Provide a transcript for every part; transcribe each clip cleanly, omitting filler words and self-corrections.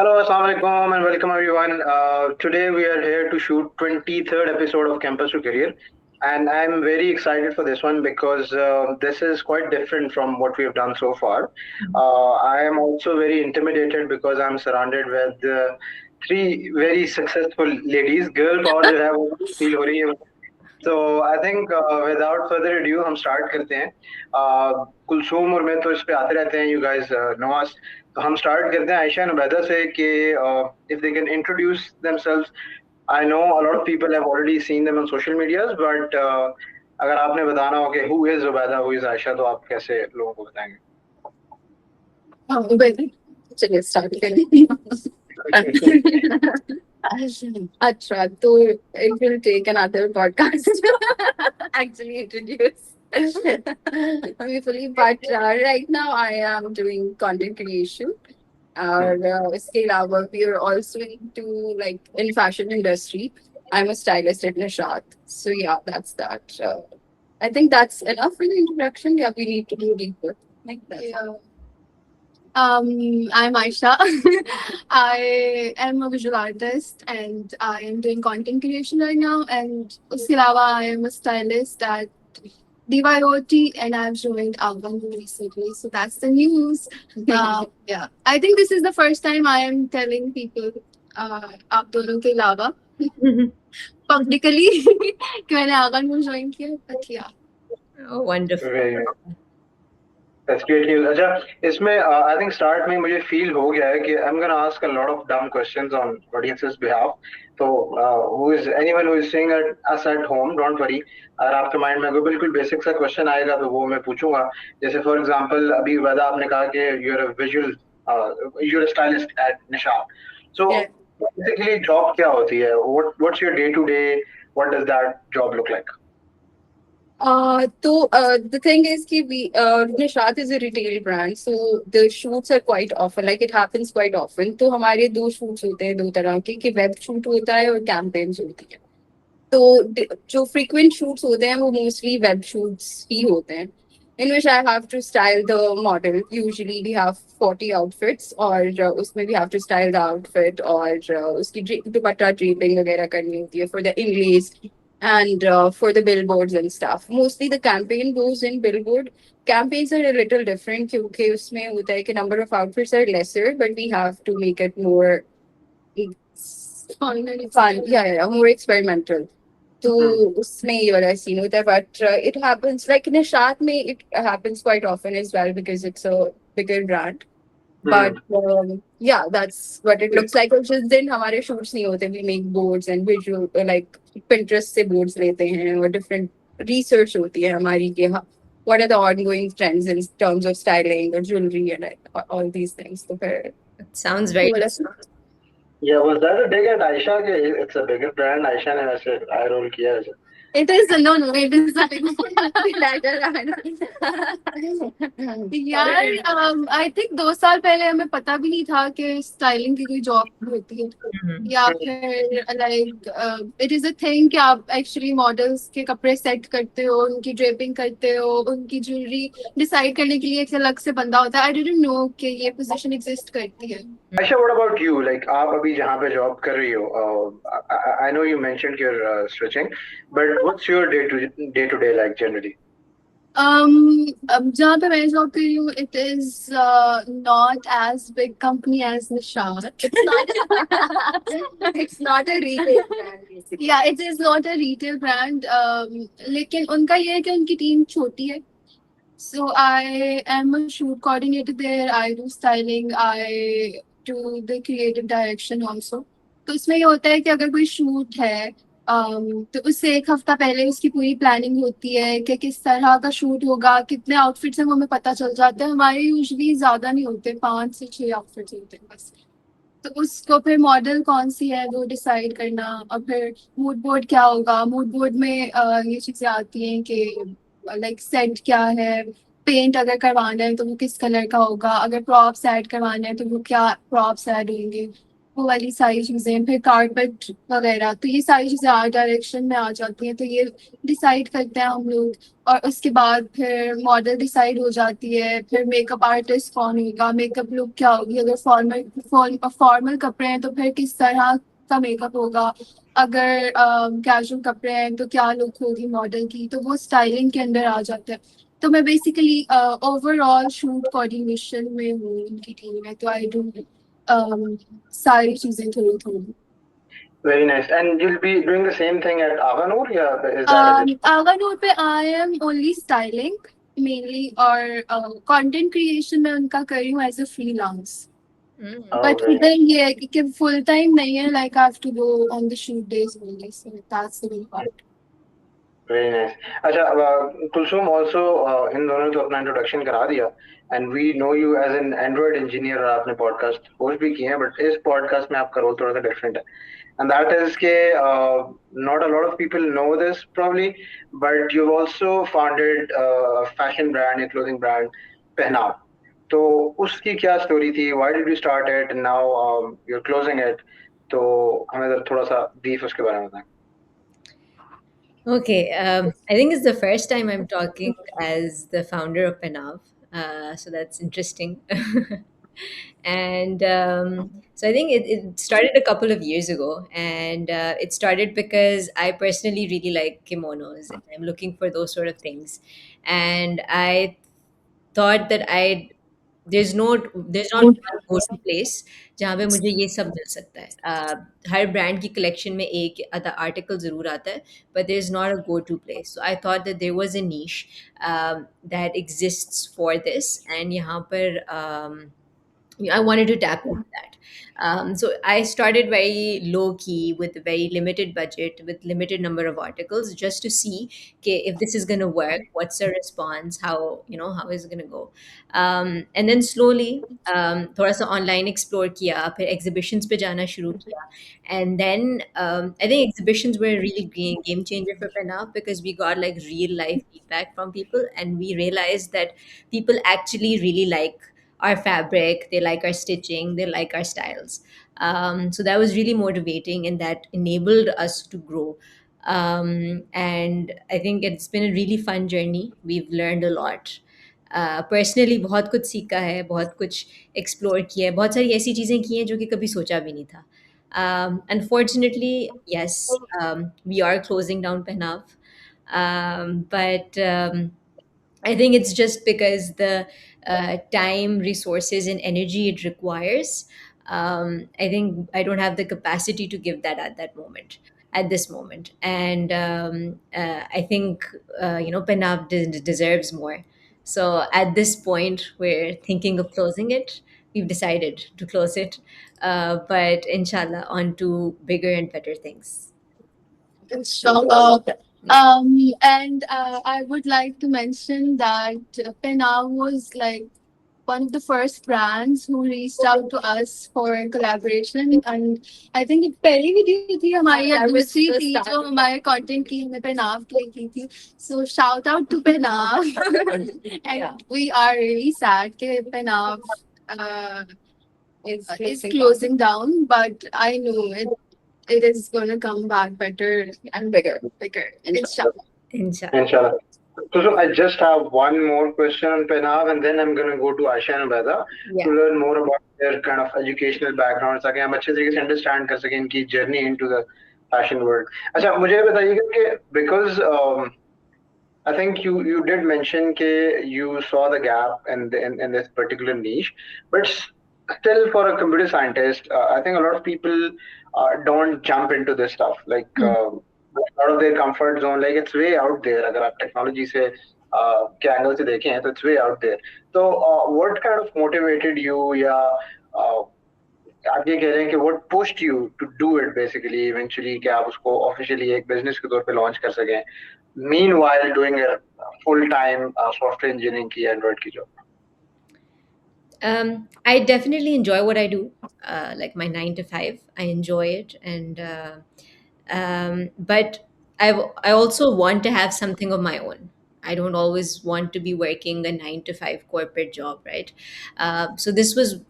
Hello, Assalamu alaikum, and welcome everyone. Today we are here to shoot 23rd episode of Campus to Career, and I'm very excited for this one because this is quite different from what we have done so far. I am also very intimidated because I'm surrounded with three very successful ladies. Girl power जो है वो feel हो रही है. So I think without further ado हम start करते हैं. कुलसूम और मैं तो इस पे आते रहते हैं. You guys know us. तो हम start करते हैं आयशा और उबैदा से कि if they can introduce themselves. I know a lot of people have already seen them on social medias, but अगर आपने बताना हो कि who is Ubaida, who is Ayesha, तो आप कैसे लोगों को बताएंगे? चलिए स्टार्ट करें. अच्छा तो it will take another podcast actually introduce me fully, but right now I am doing content creation. और इसके अलावा we are also into like in fashion industry. I'm a stylist at Nishat. So yeah, that's that. I think that's enough for the introduction. Yeah, we need to go deeper like that. Yeah. I'm Aisha. I am a visual artist and I am doing content creation right now. And uske alawa, I am a stylist at DYOT and I've joined Alban recently. So that's the news. Yeah, I think this is the first time I am telling people आप दोनों के अलावा publicly कि मैंने आगन को join किया. But yeah. Oh, wonderful. Very That's great news. अच्छा, इसमें I think start में मुझे feel हो गया है कि I'm gonna ask a lot of dumb questions on audience's behalf. तो who is anyone who is seeing us at home, don't worry. अगर आपके mind में कोई बिल्कुल basic सा question आएगा तो वो मैं पूछूंगा. जैसे for example अभी वैदा आपने कहा कि you're a stylist at Nishat. So Yeah. basically job क्या होती है? What's your day to day? What does that job look like? The thing is कि we Nishat is a retail brand, so the shoots are quite often, like it happens quite often. तो हमारे दो shoots होते हैं दो तरह के, कि web shoot होता है और campaigns होती है. तो जो frequent shoots होते हैं वो mostly web shoots ही होते हैं, in which I have to style the model. Usually we have 40 outfits और उसमें we have to style the outfit और उसकी दुपट्टा draping वगैरह करनी होती है for the inlays and for the billboards and stuff. Mostly the campaign goes in billboard. Campaigns are a little different क्योंकि उसमें होता है कि number of outfits are lesser, but we have to make it more fun. Yeah, more experimental. तो उसमें ये वाला scene होता है, but it happens like Nishat में it happens quite often as well because it's a bigger brand. But yeah, that's what it looks like. जिस दिन हमारे shoots नहीं होते, we make boards and visual like Pinterest से boards लेते हैं और different research होती है हमारी कि what are the ongoing trends in terms of styling or jewelry and all these things. तो फिर It sounds very. Yeah, was that a dig at Aisha? It's a bigger brand. Aisha ने वैसे eye roll किया है. It is no, it is a यार I think 2 साल पहले हमें पता भी नहीं था कि स्टाइलिंग की कोई जॉब होती है या फिर like it is a thing कि आप एक्चुअली मॉडल्स के कपड़े सेट करते हो, उनकी ड्रेपिंग करते हो, उनकी ज्वेलरी डिसाइड करने के लिए एक अलग से बंदा होता है. आई डिडंट नो कि ये पोजीशन एग्जिस्ट करती है. Aisha, what about you? Like आप अभी जहाँ पे job कर रही हो, I know you mentioned you're switching, but what's your day to day like generally? अब जहाँ पे मैं जॉब कर रही हूँ, it is not as big company as Nishat. It's not a retail brand basically. Yeah, it is not a retail brand. लेकिन उनका ये है कि उनकी टीम छोटी है. So I am a shoot coordinator there. I do styling. I do the creative direction also. तो इसमें ये होता है कि अगर कोई शूट है तो उससे एक हफ्ता पहले उसकी पूरी प्लानिंग होती है कि किस तरह का शूट होगा, कितने आउटफिट्स हैं वो हमें पता चल जाता है. हमारे यूजुअली ज्यादा नहीं होते, 5 से 6 आउटफिट्स होते हैं बस. तो उसको फिर मॉडल कौन सी है वो डिसाइड करना, और फिर मूड बोर्ड क्या होगा. मूड बोर्ड में ये चीजें आती हैं कि लाइक सेट क्या है, पेंट अगर करवाना है तो वो किस कलर का होगा, अगर प्रॉप्स ऐड करवाना है तो वो क्या प्रॉप्स ऐड होंगे. वो वाली सारी चीजें, फिर कारपेट वगैरह, तो ये सारी चीजें आर्ट डायरेक्शन में आ जाती हैं, तो ये डिसाइड करते हैं हम लोग। और उसके बाद फिर मॉडल डिसाइड हो जाती है, फिर मेकअप आर्टिस्ट कौन होगा, मेकअप लुक क्या होगी, अगर फॉर्मल फॉर्मल कपड़े हैं तो फिर किस तरह का मेकअप होगा, अगर कैजुअल कपड़े हैं तो क्या लुक होगी मॉडल की, तो वो स्टाइलिंग के अंदर आ जाता है। तो मैं बेसिकली ओवरऑल शूट कोऑर्डिनेशन में हूँ उनकी टीम में, तो आई डू सारी चीजें थोड़ी थोड़ी। Very nice. And you'll be doing the same thing at Avanur, yeah? Is that a bit? Aganoor पे I am only styling mainly, और कंटेंट क्रिएशन में उनका कर रही हूँ as a freelance. Mm. Oh, but very, उधर ये है कि फुल टाइम नहीं है, like I have to go on the shoot days only, so that's the part. very nice. अच्छा, कुलसुम also इन दोनों तो अपना इंट्रोडक्शन करा दिया, and we know you as an Android engineer, और आपने पॉडकास्ट होस्ट भी किए हैं, बट इस पॉडकास्ट में आपका रोल थोड़ा सा डिफरेंट है, and that is के not a lot of people know this probably, but you've also founded a fashion brand, a clothing brand, पहनाव. तो उसकी क्या स्टोरी थी? Why did you start it and now you're closing it? तो हमें थोड़ा सा brief उसके बारे में बताएं. Okay, I think it's the first time I'm talking as the founder of Panav, so that's interesting. And so I think it started a couple of years ago, and it started because I personally really like kimonos, and I'm looking for those sort of things. And I thought that I there's not one go-to place जहाँ पे मुझे ये सब मिल सकता है. हर brand की collection में एक आधा आर्टिकल ज़रूर आता है, but there's not a go-to place. So I thought that there was a niche that exists for this, and यहाँ पर I wanted to tap into that. So I started very low key with a very limited budget, with limited number of articles, just to see okay, if this is going to work. What's the response? How is it going to go? And then slowly, थोड़ा सा online explore किया, फिर exhibitions पे जाना शुरू किया, and then I think exhibitions were a really game changer for Penaf because we got like real life feedback from people, and we realized that people actually really like our fabric, they like our stitching, they like our styles. So that was really motivating, and that enabled us to grow. And I think it's been a really fun journey. We've learned a lot. Personally बहुत कुछ सीखा है, बहुत कुछ explore किया है, बहुत सारी ऐसी चीज़ें की हैं जो कि कभी सोचा भी नहीं था. Unfortunately, yes, we are closing down Pehnav, but I think it's just because the time, resources, and energy it requires. I think I don't have the capacity to give that at that moment, at this moment, and I think Penab deserves more. So at this point, we're thinking of closing it. We've decided to close it, but inshallah, on to bigger and better things. Inshallah. And I would like to mention that Penal was like one of the first brands who reached out to us for collaboration, and I think it पहली video थी हमारी या दूसरी थी जो हमारे content की हमने पेनाव के लिए की थी. So shout out to Penav. And we are really sad कि Penav uh, is closing down, but I know it is going to come back better and bigger. Inshallah. Inshallah. Inshallah. So I just have one more question on Penav, and then I'm going to go to Asha and Beda Yeah. to learn more about their kind of educational background, ताकि हम अच्छे तरीके से understand कर सकें इनकी journey into the fashion world. अच्छा, मुझे ये बताइएगा कि because I think you did mention that you saw the gap in this particular niche, but still for a computer scientist, I think a lot of people don't jump into this stuff. Like out of their comfort zone, like it's way out there. अगर आप technology से के angle से देखें, तो it's way out there. So what kind of motivated you, या आप ये कह रहे हैं कि what pushed you to do it basically eventually, कि आप उसको officially एक business के तौर पे launch कर सकें, meanwhile doing a full time software engineering की Android की job? I definitely enjoy what I do, like my 9 to 5. I enjoy it, and but I also want to have something of my own. I don't always want to be working a 9 to 5 corporate job, right? So this was,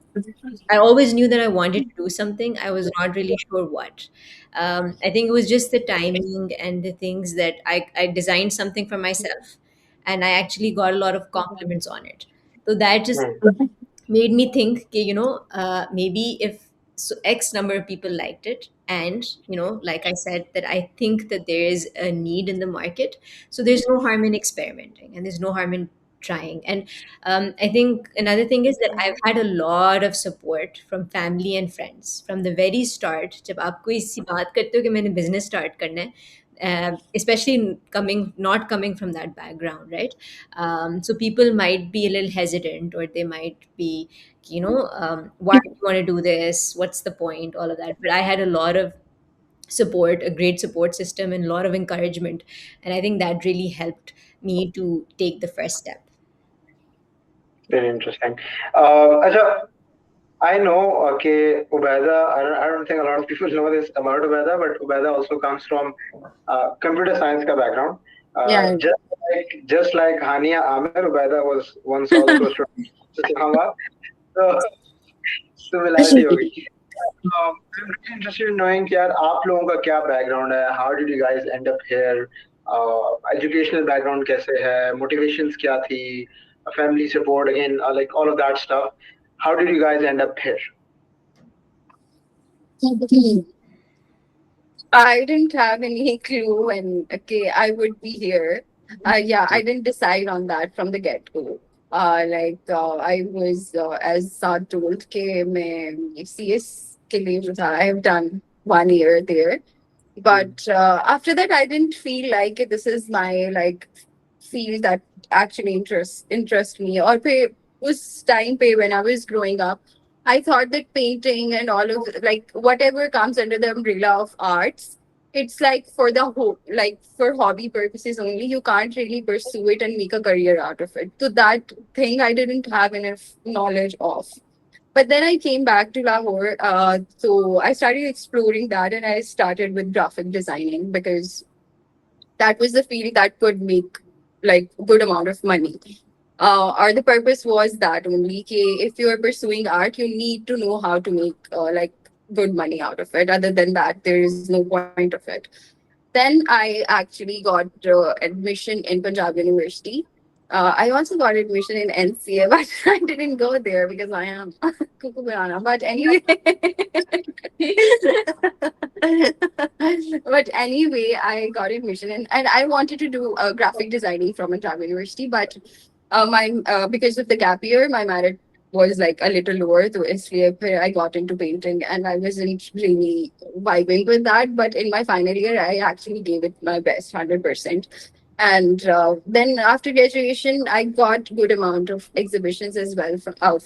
I always knew that I wanted to do something. I was not really sure what. I think it was just the timing and the things that I designed something for myself, and I actually got a lot of compliments on it. So that just made me think, okay, maybe if so X number of people liked it, and like I said, that I think that there is a need in the market, so there's no harm in experimenting, and there's no harm in trying. And I think another thing is that I've had a lot of support from family and friends from the very start. जब आप कोई सी बात करते हो कि मैंने business start करना है, especially coming not coming from that background, right? So people might be a little hesitant, or they might be, why do you want to do this? What's the point? All of that. But I had a lot of support, a great support system, and a lot of encouragement, and I think that really helped me to take the first step. Very interesting. Acha, I know, okay, Ubaida, I don't think a lot of people know this about Ubaida, but Ubaida also comes from computer science ka background. Yeah. Just like Hania Amer, Ubaida was once also a student of Islamabad. So similarity होगी. I'm really interested in knowing कि यार आप लोगों का क्या background है? How did you guys end up here? Educational background कैसे है? Motivations क्या थी? Family support again, like all of that stuff. How did you guys end up here? I didn't have any clue when I would be here. Yeah, I didn't decide on that from the get go. I was as Saad told कि मैं CS के लिए जो था, I have done 1 year there. But after that, I didn't feel like this is my like field that actually interest me. Or पे उस time पे when I was growing up, I thought that painting and all of like whatever comes under the umbrella of arts, it's like for the like for hobby purposes only. You can't really pursue it and make a career out of it. So that thing I didn't have enough knowledge of. But then I came back to Lahore. So I started exploring that, and I started with graphic designing because that was the field that could make like good amount of money. Or the purpose was that only if you are pursuing art, you need to know how to make like good money out of it. Other than that, there is no point of it. Then I actually got admission in Punjab University. I also got admission in NCA, but I didn't go there because I am cuckoo banana. But anyway, but anyway, I got admission and I wanted to do graphic designing from Punjab University, but my because of the gap year, my merit was like a little lower, so इसलिए I got into painting, and I wasn't really vibing with that. But in my final year, I actually gave it my best, 100%. And then after graduation, I got good amount of exhibitions as well from out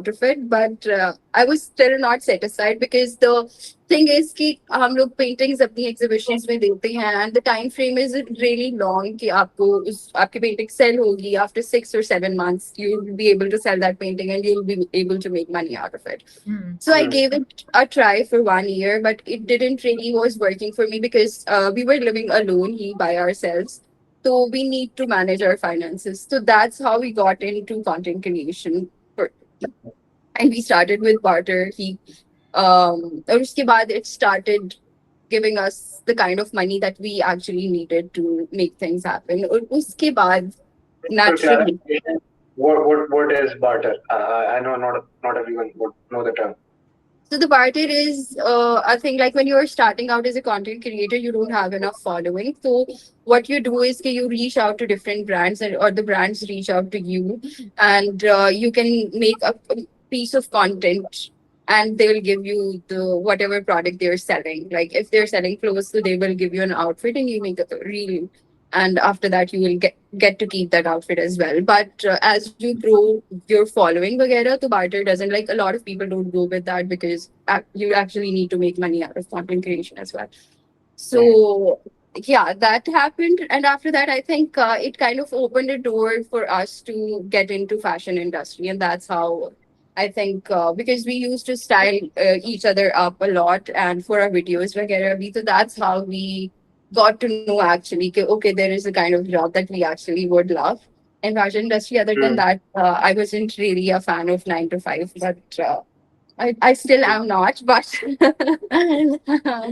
of it. But I was still not satisfied because the thing is कि हम लोग paintings अपनी exhibitions में देते हैं, and the time frame is really long कि आपको आपकी painting sell होगी after 6 or 7 months. You'll be able to sell that painting and you'll be able to make money out of it. So I gave it a try for 1 year, but it didn't really was working for me because we were living alone by ourselves. So we need to manage our finances. So that's how we got into content creation. And we started with barter. और उसके बाद it started giving us the kind of money that we actually needed to make things happen. और उसके बाद naturally. What is barter? I know not everyone would know the term. So the barter is a thing like when you're starting out as a content creator, you don't have enough following. So what you do is you reach out to different brands, or the brands reach out to you, and you can make a piece of content, and they'll give you the whatever product they're selling. Like if they're selling clothes, so they will give you an outfit, and you make a reel. And after that, you will get to keep that outfit as well. But as you grow your following, vagera, to barter doesn't like a lot of people don't go with that because you actually need to make money out of content creation as well. So yeah, that happened, and after that, I think it kind of opened a door for us to get into fashion industry, and that's how I think because we used to style each other up a lot, and for our videos, vagera, so that's how we got to know actually that, okay, there is a kind of job that we actually would love in fashion industry. Other than that, I wasn't really a fan of 9 to 5, but I still am not, but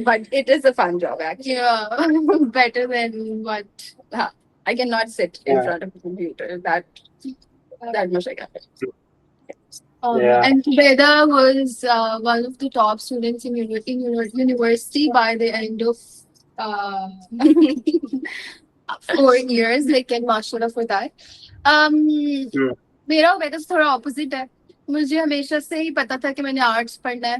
but it is a fun job actually. Yeah, better than what I cannot sit in Yeah. front of a computer. That much I can. Yeah. And Veda was one of the top students in, university by the end of uh, 4 years, like in माशाल्लाह for that. Hmm. मेरा वेदा थोड़ा opposite है. मुझे हमेशा से ही पता था कि मैंने आर्ट्स पढ़ना है.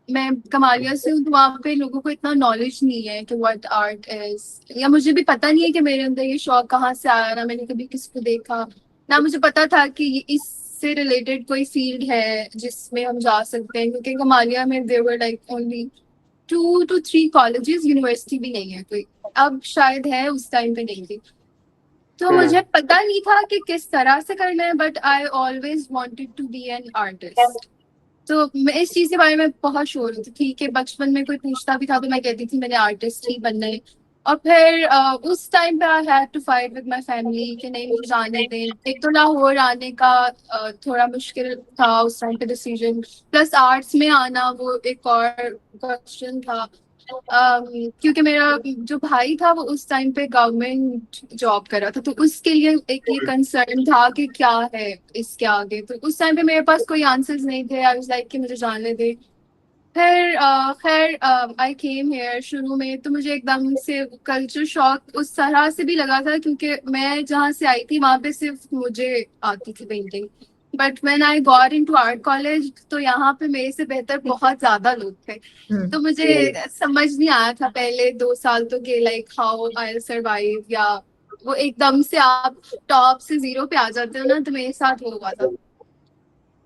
मैं कमालिया से हूँ, तो वहाँ पे लोगों को इतना नॉलेज नहीं है कि व्हाट आर्ट इज, या मुझे भी पता नहीं है कि मेरे अंदर ये शौक कहाँ से आया. ना मैंने कभी किसी को देखा, ना मुझे पता था कि इससे रिलेटेड कोई फील्ड है जिसमें हम जा सकते हैं, क्योंकि कमालिया में there were like only 2 to 3 colleges, university भी नहीं है कोई. अब शायद है, उस टाइम पे नहीं थी. तो मुझे पता नहीं था कि किस तरह से करना है, but I always wanted to be an artist. तो मैं इस चीज के बारे में बहुत श्योर होती थी कि बचपन में कोई पूछता भी था तो मैं कहती थी मैंने आर्टिस्ट ही बनना है. और फिर उस टाइम पे I had to fight with my family कि नहीं मुझे जाने दें. एक तो लाहौर आने का थोड़ा मुश्किल था उस टाइम पे डिसीजन, प्लस आर्ट्स में आना वो एक और क्वेश्चन था. क्योंकि मेरा जो भाई था वो उस टाइम पे गवर्नमेंट जॉब कर रहा था, तो उसके लिए एक ये कंसर्न था कि क्या है इसके आगे. तो उस टाइम पे मेरे पास कोई आंसर्स नहीं थे. आई वाज लाइक कि मुझे जानने दे. फिर खैर आई केम हियर. शुरू में तो मुझे एकदम से कल्चर शॉक उस तरह से भी लगा था, क्योंकि मैं जहाँ से आई थी वहाँ पे सिर्फ मुझे आती थी painting. But when I got into art college, तो यहाँ पे मेरे से बेहतर बहुत ज्यादा लोग थे. तो मुझे समझ नहीं आया था पहले 2 साल तो कि लाइक हाउ आई सर्वाइव, या वो एकदम से आप टॉप से 0 पे आ जाते हो ना. तो मेरे साथ वो हुआ था.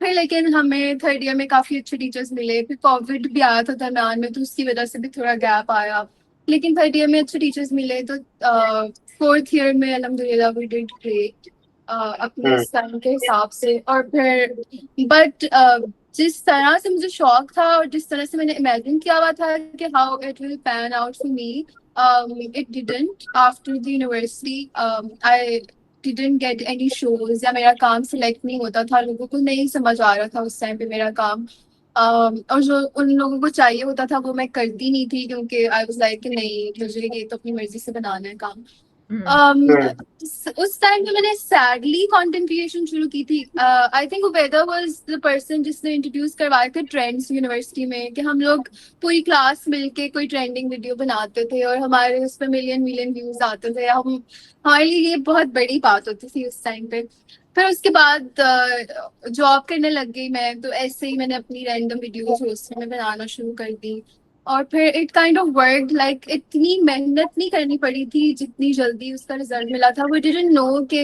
फिर लेकिन हमें 3rd ईयर में काफी अच्छे टीचर्स मिले. फिर कोविड भी आया था दरम्यान में, तो उसकी वजह से भी थोड़ा गैप आया. लेकिन 3rd ईयर में अच्छे टीचर्स मिले. तो 4th ईयर में अल्हम्दुलिल्लाह वी डिड ग्रेट अपने टाइम के हिसाब से. और फिर बट जिस तरह से मुझे शौक था और जिस तरह से मैंने इमेजिन किया हुआ था कि how it will pan out for me, it didn't. After the university I didn't get any shows, या मेरा काम सिलेक्ट नहीं होता था. लोगों को नहीं समझ आ रहा था उस टाइम पे मेरा काम. और जो उन लोगों को चाहिए होता था वो मैं करती नहीं थी, क्योंकि आई वाज लाइक कि नहीं मुझे ये तो अपनी मर्जी से बनाना है काम. उस टाइम पे मैंने सैडली कंटेंट क्रिएशन शुरू की थी. I think whether was the person जिसने इंट्रोड्यूस करवाए थे ट्रेंड्स यूनिवर्सिटी में, कि हम लोग पूरी क्लास मिलके कोई ट्रेंडिंग वीडियो बनाते थे और हमारे उस पर मिलियन व्यूज आते थे. हम हमारे लिए ये बहुत बड़ी बात होती थी उस टाइम पे. फिर उसके बाद जॉब करने लग गई मैं, तो ऐसे ही मैंने अपनी रैंडम वीडियोस हॉस्टल में बनाना शुरू कर दी. और फिर it kind of work, like इतनी मेहनत नहीं करनी पड़ी थी जितनी जल्दी उसका रिजल्ट मिला था. वी डिडंट नो कि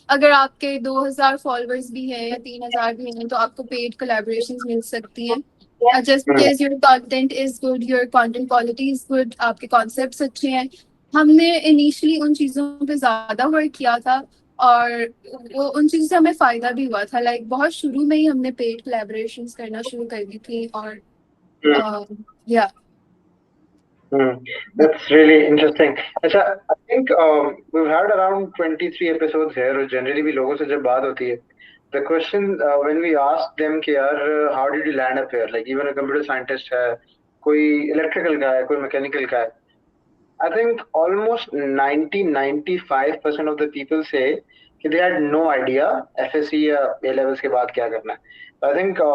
अगर आपके 2000 फॉलोअर्स भी हैं या 3000 भी हैं तो आपको पेड कोलैबोरेशंस मिल सकती हैं. Just because your content is good, your content quality is good, आपके कॉन्सेप्ट्स अच्छे हैं. हमने इनिशियली उन चीज़ों पे ज़्यादा वर्क किया था और वो उन चीज़ों से हमें फ़ायदा भी हुआ था. लाइक बहुत शुरू में ही हमने पेड कोलैबोरेशंस करना शुरू कर दी थी. और या That's really interesting. अच्छा, I think we've had around 23 episodes here. और generally भी लोगों से जब बात होती है, the question when we ask them कि यार how did you land up here? Like even a computer scientist है, कोई electrical का है, कोई mechanical का है. I think almost 90-95% of the people say कि they had no idea FSC या A levels के बाद क्या करना है. I think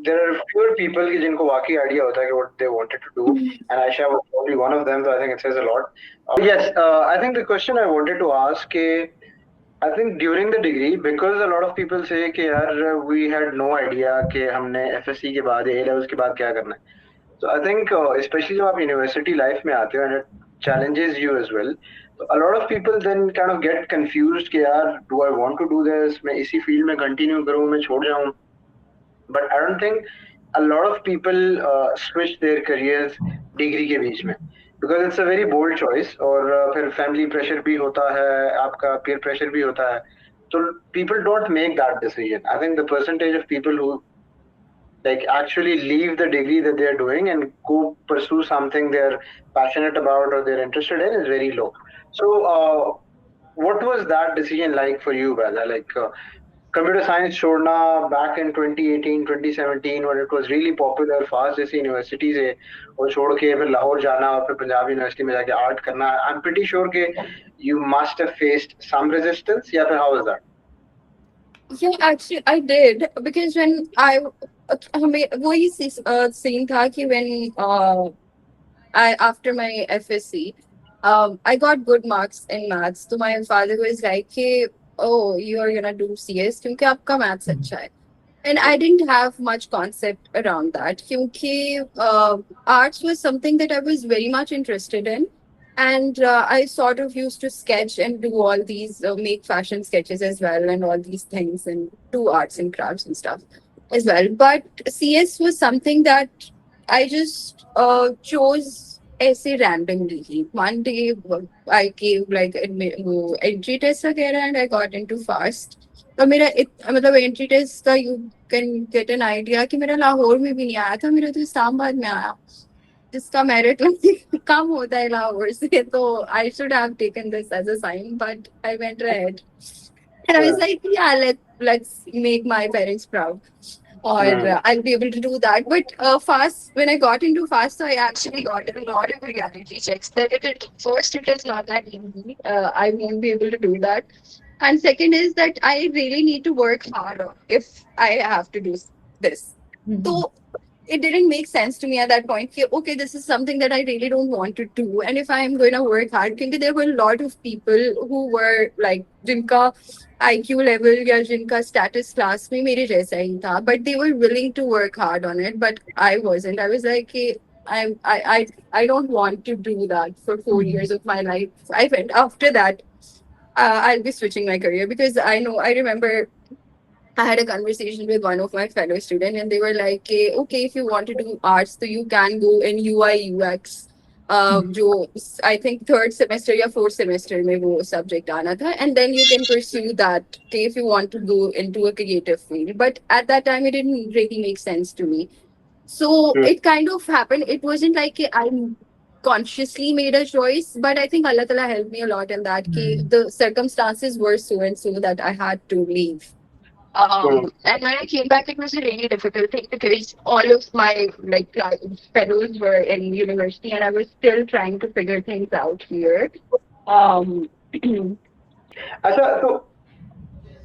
there are fewer people कि जिनको वाकई idea होता है कि what they wanted to do, and Aisha was probably one of them. So I think it says a lot. Yes, I think the question I wanted to ask I think during the degree, because a lot of people say कि यार we had no idea कि हमने FSC के बाद A levels के बाद क्या करना है. So I think especially जब आप university life में आते हो and it challenges you as well. So a lot of people then kind of get confused कि यार do I want to do this? मैं इसी field में continue करूँ, मैं छोड़ जाऊँ? But I don't think a lot of people switch their careers degree के बीच में, because it's a very bold choice. और फिर family pressure भी होता है, आपका peer pressure भी होता है. So people don't make that decision. I think the percentage of people who like actually leave the degree that they're doing and go pursue something they're passionate about or they're interested in is very low. So what was that decision like for you, brother? Like computer science छोड़ना back in 2018 2017 when it was really popular, fast जैसी university से और छोड़ के फिर लाहौर जाना और फिर पंजाब यूनिवर्सिटी में जाके आर्ट करना, I'm pretty sure कि you must have faced some resistance, या फिर how was that? Yeah, actually, I did because when I हमें वही scene था कि when I after my FSC, I got good marks in maths. So my father was like, "Hey, oh, you're gonna do CS क्योंकि आपका maths अच्छा है." And I didn't have much concept around that. Kyunki, arts was something that I was very much interested in. And I sort of used to sketch and do all these, make fashion sketches as well, and all these things, and do arts and crafts and stuff as well. But CS was something that I just chose ऐसे randomly. One day I gave like entry test वगैरह and I got into fast. और मेरा मतलब entry test का you can get an idea कि मेरा लाहौर में भी नहीं आया था, मेरा तो इस्लामाबाद में आया, जिसका मेरिट कम होता है लाहौर से. तो I should have taken this as a sign but I went ahead and I was like yeah let's make my parents proud or I'll be able to do that. But fast, when I got into fast, I actually got a lot of reality checks. That first, it is not that easy. I won't be able to do that. And second is that I really need to work harder if I have to do this. So it didn't make sense to me at that point. Okay, this is something that I really don't want to do. And if I'm going to work hard, because there were a lot of people who were like, जिनका IQ level या जिनका status class में मेरे जैसा ही था, but they were willing to work hard on it. But I wasn't. I was like, hey, I don't want to do that for 4 years of my life. I went after that. I'll be switching my career because I remember I had a conversation with one of my fellow students, and they were like, okay, if you want to do arts, so you can go in UI UX. जो I think third semester या fourth semester में वो subject आना था, and then you can pursue that if you want to go into a creative field. But at that time, it didn't really make sense to me. So it kind of happened. It wasn't like I consciously made a choice, but I think Allah Ta'ala helped me a lot in that. The circumstances were so and so that I had to leave. And when I came back, it was a really difficult thing because all of my fellows were in university, and I was still trying to figure things out here. So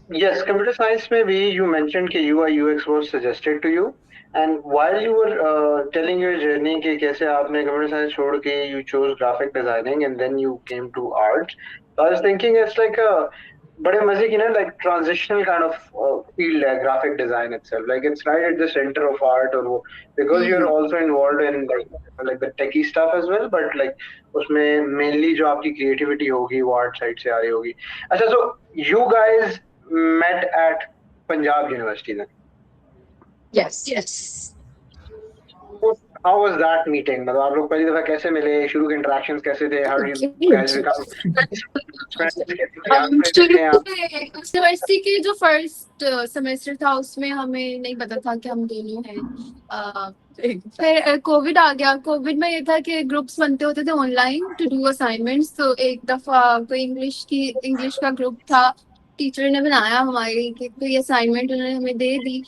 yes, computer science maybe you mentioned कि UI UX was suggested to you, and while you were telling your journey कि कैसे आपने computer science छोड़ के you chose graphic designing and then you came to art, so I was thinking it's like a बड़े मजे की ना like transitional kind of field है graphic design itself, like it's right at the center of art और वो because you're also involved in like the techie stuff as well, but like उसमें mainly जो आपकी creativity होगी वो art side से आ रही होगी. अच्छा, so you guys met at Punjab University then? Yes. How was that meeting? मतलब आप लोग पहली दफा कैसे मिले, शुरू के interactions कैसे थे, how did you guys become university के जो फर्स्ट सेमेस्टर था उसमें हमें नहीं पता था कि हम दोनों हैं. फिर कोविड आ गया. कोविड में ये था कि ग्रुप्स बनते होते थे ऑनलाइन टू डू असाइनमेंट्स. तो एक दफा कोई इंग्लिश का ग्रुप था, टीचर ने बनाया हमारी कि कोई असाइनमेंट उन्होंने हमें दे दी,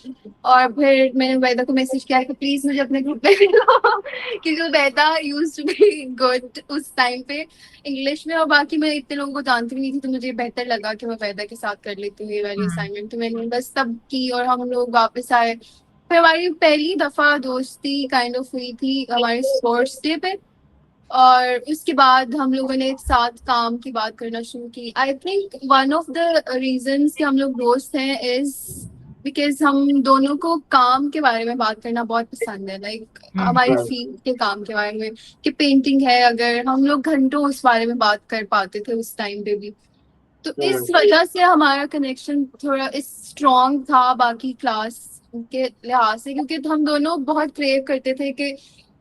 और फिर मैंने वेदा को मैसेज किया कि प्लीज मुझे अपने ग्रुप में लो क्योंकि वेदा यूज्ड टू बी गुड उस टाइम पे इंग्लिश में, और बाकी मैं इतने लोगों को जानती नहीं थी, तो मुझे बेहतर लगा कि मैं वेदा के साथ कर लेती हूँ ये वाली असाइनमेंट. तो मैंने बस सब की और हम लोग वापस आए. फिर हमारी पहली दफा दोस्ती काइंड ऑफ हुई थी हमारे स्पोर्ट्स डे पे, और उसके बाद हम लोगों ने एक साथ काम की बात करना शुरू की. I think one of the reasons कि हम लोग दोस्त हैं इज बिकॉज हम दोनों को काम के बारे में बात करना बहुत पसंद है. लाइक हमारी फील्ड के काम के बारे में कि पेंटिंग है, अगर हम लोग घंटों उस बारे में बात कर पाते थे उस टाइम पे भी. तो इस वजह से हमारा कनेक्शन थोड़ा स्ट्रॉन्ग था बाकी क्लास के लिहाज से, क्योंकि हम दोनों बहुत क्रेव करते थे कि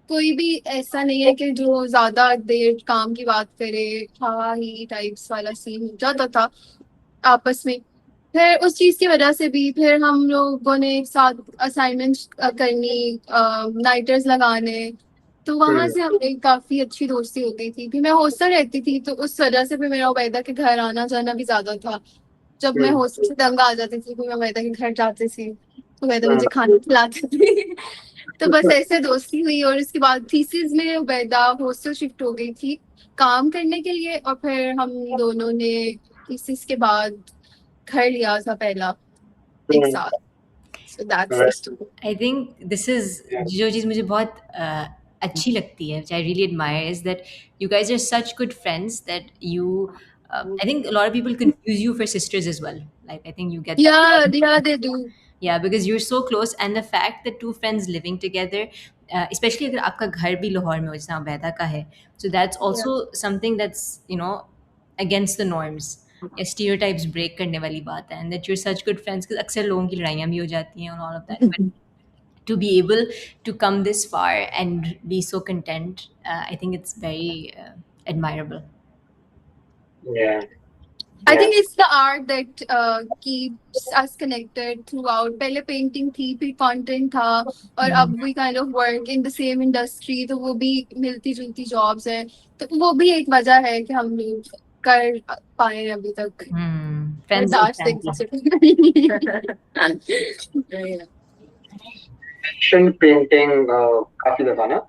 कोई भी ऐसा नहीं है कि जो ज्यादा देर काम की बात करे, हाँ ही टाइप्स वाला सीन हो जाता था आपस में. फिर उस चीज की वजह से भी फिर हम लोगों ने एक साथ असाइनमेंट्स करनी, नाइटर्स लगाने, तो वहां से हमें काफी अच्छी दोस्ती हो गई थी। फिर मैं हॉस्टल रहती थी तो उस वजह से फिर मेरा उबैदा के घर आना जाना भी ज्यादा था। जब मैं हॉस्टल से तंग आ जाती थी फिर मैं उबैदा के घर जाती थी, उबैदा मुझे खाना खिलाती थी। तो बस ऐसे दोस्ती हुई और इसके बाद थीसिस में उबैदा हॉस्टल शिफ्ट हो गई थी काम करने के लिए, और फिर हम दोनों ने थीसिस के बाद घर लिया था पहला एक साथ। सो that's the story. I think this is जो चीज़ मुझे बहुत अच्छी लगती है, which I really admire, is that you guys are such good friends that you I think a lot of people confuse you for sisters as well. Like I think you get that. Yeah, they do. Yeah, because you're so close, and the fact that two friends living together, especially अगर आपका घर भी लाहौर में हो जैसे अबैदा का है, so that's Yeah. also something that's against the norms या stereotypes break करने वाली बात है, and that you're such good friends because अक्सर लोगों की लड़ाइयाँ भी हो जाती हैं and all of that, but to be able to come this far and be so content, I think it's very admirable. Yeah. I think it's the art that keeps us connected throughout. पहले painting थी, फिर content था, और अब we kind of work in the same industry, तो वो भी मिलती जुलती जॉब्स हैं, तो वो भी एक वजह है कि हम लोग कर पाए अभी तक। Friends and family. Painting काफी दफा ना,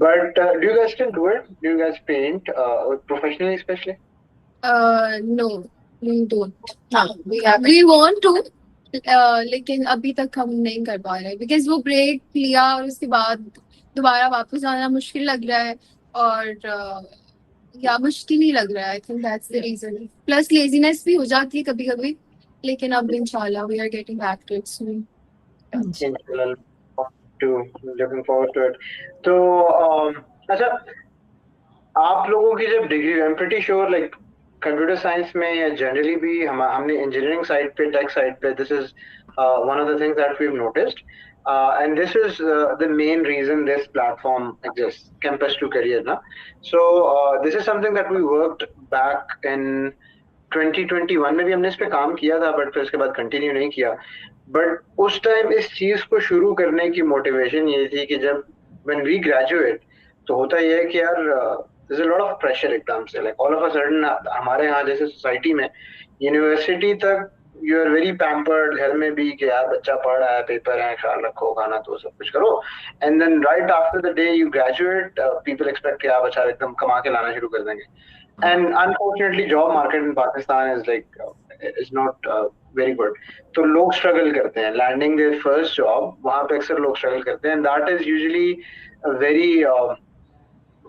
but do you guys still do it? Do you guys paint professionally especially? No, we don't. हाँ, we want to, लेकिन अभी तक हम नहीं कर पा रहे बिकॉज वो ब्रेक लिया और उसके बाद दोबारा वापस आना मुश्किल लग रहा है, और या मुश्किल ही लग रहा है। I think that's the reason, plus laziness भी हो जाती है कभी कभी, लेकिन अब इंशाल्लाह we are getting back to it soon. Inshallah, looking forward to it. तो अच्छा, आप लोगों की जब degree, I am pretty sure like computer science में या जनरली भी हमने इंजीनियरिंग साइड पे, टेक साइड पे, this is one of the things that we have noticed, and this is the main reason this platform exists, campus to career na. So this is something that we worked back in 2021 में भी हमने इस पे काम किया था, but फिर उसके बाद कंटिन्यू नहीं किया। बट उस टाइम इस चीज को शुरू करने की मोटिवेशन ये थी कि जब when we graduate, तो होता ये है कि यार there's a lot of pressure एकदम से, like all of a sudden हमारे यहाँ जैसे सोसाइटी में यूनिवर्सिटी तक यू आर वेरी पैम्पर्ड, घर में भी कि यार बच्चा पढ़ रहा है, पेपर है, ख्याल रखो, खाना तो सब कुछ करो, and then right after the day you graduate people expect कि आप अच्छा एकदम कमा के लाना शुरू कर देंगे। And unfortunately, job market in Pakistan is like is not very good. तो लोग struggle करते हैं landing their first job, वहाँ पे अक्सर लोग struggle करते हैं, and that is usually a very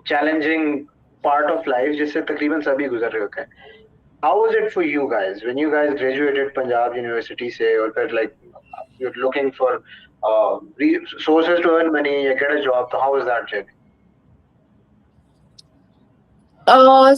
challenging part of life जिससे तकरीबन सभी गुजर रहे होते हैं। How was it for you guys when you guys graduated Punjab University से, और फिर like you're looking for sources to earn money या get a job, तो how was that journey?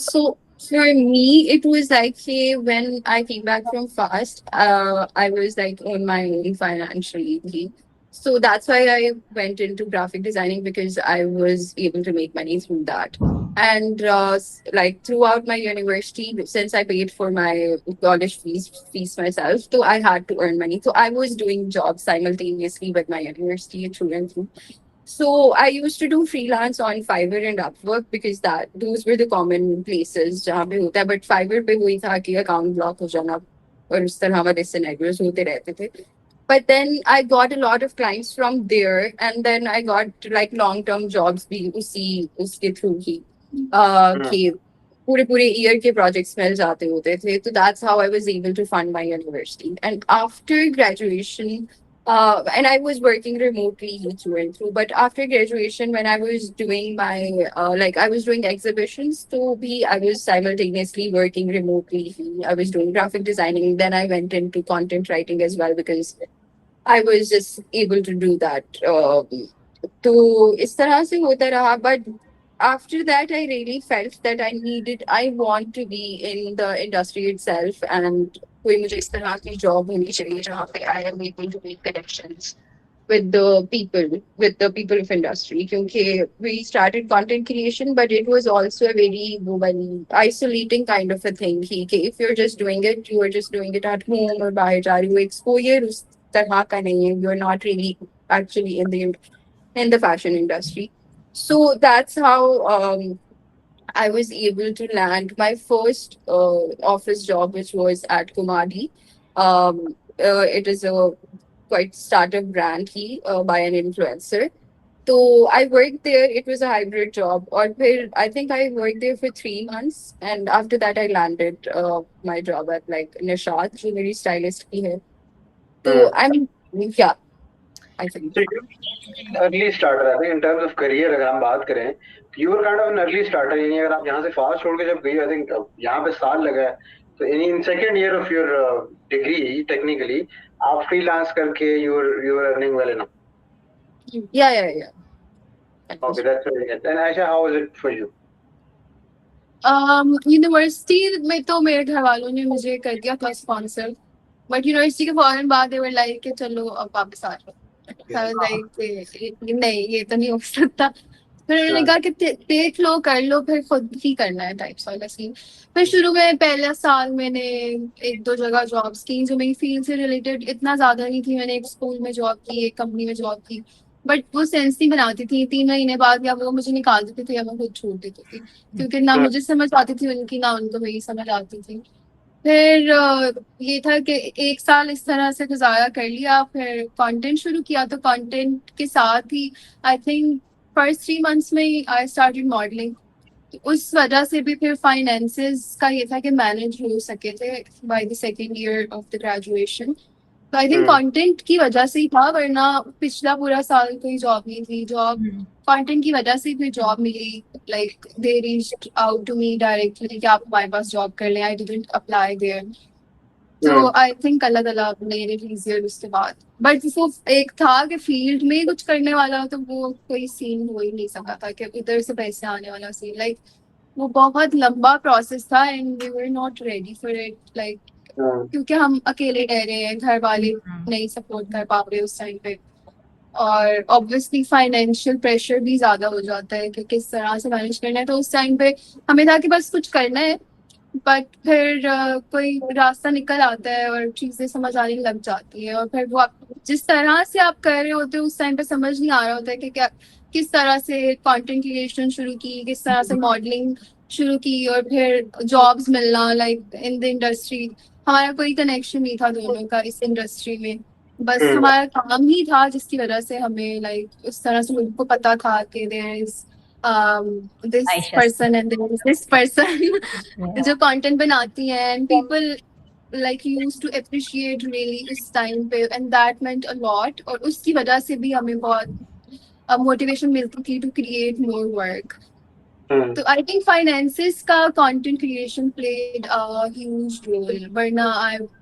So for me, it was like, hey, when I came back from fast, I was like on my own financially. So that's why I went into graphic designing, because I was able to make money through that. And like throughout my university, since I paid for my college fees myself, so I had to earn money. So I was doing jobs simultaneously with my university through and through. So I used to do freelance on Fiverr and Upwork, because that those were the common places जहाँ पे होता है. But Fiverr पे वही था कि account block हो जाना और उस तरह वाले scenarios होते रहते थे. But then I got a lot of clients from there, and then I got like long-term jobs भी उसके through ही कि पूरे year के projects मिल जाते होते थे. So that's how I was able to fund my university. And after graduation, and I was working remotely through and through. But after graduation, when I was doing my I was doing exhibitions, so I was simultaneously working remotely. I was doing graphic designing. Then I went into content writing as well, because I was just able to do that. तो इस तरह से होता रहा. But after that, I really felt that I want to be in the industry itself, and कोई मुझे इस तरह की जॉब होनी चाहिए जहाँ पे I am able to make connections. with the people of industry. Because we started content creation, but it was also a very isolating kind of a thing. कि if you're just doing it, you are just doing it at home or बाहर जा रही हो. Exposure उस तरह का नहीं है. You're not really actually in the fashion industry. So that's how I was able to land my first office job, which was at Kumari. It is a quite startup brand he by an influencer. So I worked there. It was a hybrid job. Or I think I worked there for 3 months, and after that I landed my job at like Nishat, जो मेरी stylist की है. So I mean, yeah, I think. So you early starter, I think in terms of career अगर हम बात करें, you were kind of an early starter. यानी अगर आप यहाँ से fast छोड़ के जब गई, I think यहाँ पे साल लगा है. So in second year of your degree, technically, आप freelance करके you were earning well enough. Yeah. Okay, that's very good. And Aisha, how was it for you? University में तो मेरे घर वालों ने मुझे कर दिया था स्पॉन्सर, बट यूनिवर्सिटी के फौरन बाद दे वर लाइक कि चलो अब वापस आ जाओ. नहीं, ये तो नहीं हो सकता. फिर उन्होंने कहा कि देख लो, कर लो, फिर खुद ही करना है टाइप्स वाला सीन. फिर शुरू में पहला साल मैंने 1-2 जगह जॉब्स की जो मेरी फील्ड से रिलेटेड इतना ज्यादा नहीं थी. मैंने एक स्कूल में जॉब की, एक कंपनी में जॉब की, बट वो सेंस नहीं बनाती थी. 3 महीने बाद या वो मुझे निकाल देते थे या मैं खुद छोड़ देती थी, क्योंकि ना मुझे समझ आती थी उनकी, ना उनको मेरी समझ आती थी. फिर ये था कि 1 साल इस तरह से गुजारा कर लिया. फिर कंटेंट शुरू किया, तो कंटेंट के साथ ही आई थिंक फर्स्ट 3 मंथ्स में आई स्टार्टेड मॉडलिंग. उस वजह से भी फिर फाइनेंसेस का ये था कि मैनेज हो सके थे by the second year of the graduation. तो आई थिंक कंटेंट की वजह से ही था, वरना पिछला पूरा साल कोई जॉब नहीं थी. जॉब कंटेंट की वजह से फिर जॉब मिली. Like they reached out to me directly कि आप हमारे पास जॉब कर लें. I didn't apply there. तो आई थिंक अल्लाह ताला मेरे इजियर उसके बाद. बट वो एक था कि फील्ड में कुछ करने वाला, तो वो कोई सीन हो ही नहीं सका था कि इधर से पैसे आने वाला सीन. लाइक वो बहुत लंबा प्रोसेस था and we were not ready for it. Like क्योंकि हम अकेले रह रहे हैं, घर वाले नहीं सपोर्ट कर पा रहे उस टाइम पे, और ऑब्वियसली फाइनेंशियल प्रेशर भी ज्यादा हो जाता है कि किस तरह से मैनेज करना है. तो उस टाइम पे हमें था कि बस कुछ करना है, बट फिर कोई रास्ता निकल आता है और चीजें समझ आने लग जाती है. और फिर वो आप जिस तरह से आप कर रहे होते हो उस टाइम पे समझ नहीं आ रहा होता है कि क्या किस तरह से कंटेंट क्रिएशन शुरू की, किस तरह से मॉडलिंग शुरू की, और फिर जॉब्स मिलना. लाइक इन द इंडस्ट्री हमारा कोई कनेक्शन नहीं था दोनों का इस इंडस्ट्री में. बस हमारा काम ही था जिसकी वजह से हमें लाइक उस तरह से उनको पता था कि there is this Aisha. person and there is this person जो कंटेंट बनाती है, and people like used to appreciate really इस टाइम पे, and that meant a lot. और उसकी वजह से भी हमें बहुत मोटिवेशन मिलती थी to create more work. तो आई थिंक फाइनेंसेस का content creation played a huge role, वरना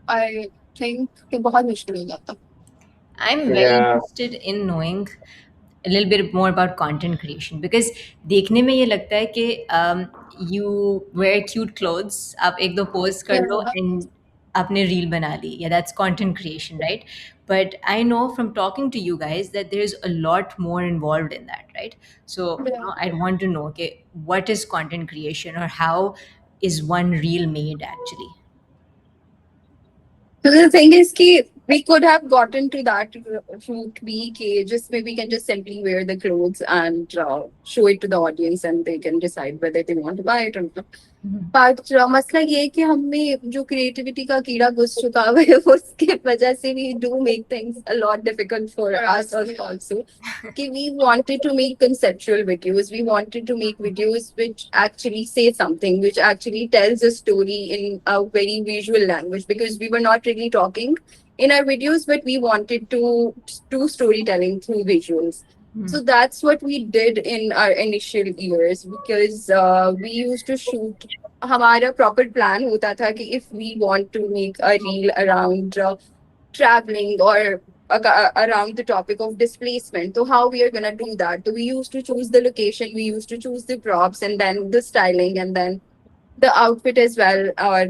आई थिंक कि बहुत मुश्किल हो जाता. I'm very interested in knowing a little bit more about content creation because देखने में ये लगता है कि you wear cute clothes, आप एक दो post कर लो and आपने reel बना ली. Yeah, that's content creation, right? But I know from talking to you guys that there's a lot more involved in that, right? So I'd want to know, okay, what is content creation or how is one reel made actually? So the thing is कि we could have gotten to that route भी कि जिसमें we can just simply wear the clothes and show it to the audience and they can decide whether they want to buy it or not. But मसला ये है कि हमें जो creativity का कीड़ा घुस चुका है उसके वजह से we do make things a lot difficult for us also. कि we wanted to make conceptual videos, we wanted to make videos which actually say something, which actually tells a story in a very visual language, because we were not really talking in our videos, but we wanted to do storytelling through visuals. So that's what we did in our initial years, because we used to shoot. हमारा proper plan होता था कि if we want to make a reel around traveling or around the topic of displacement, so how we are gonna do that? So we used to choose the location, we used to choose the props, and then the styling, and then the outfit as well, or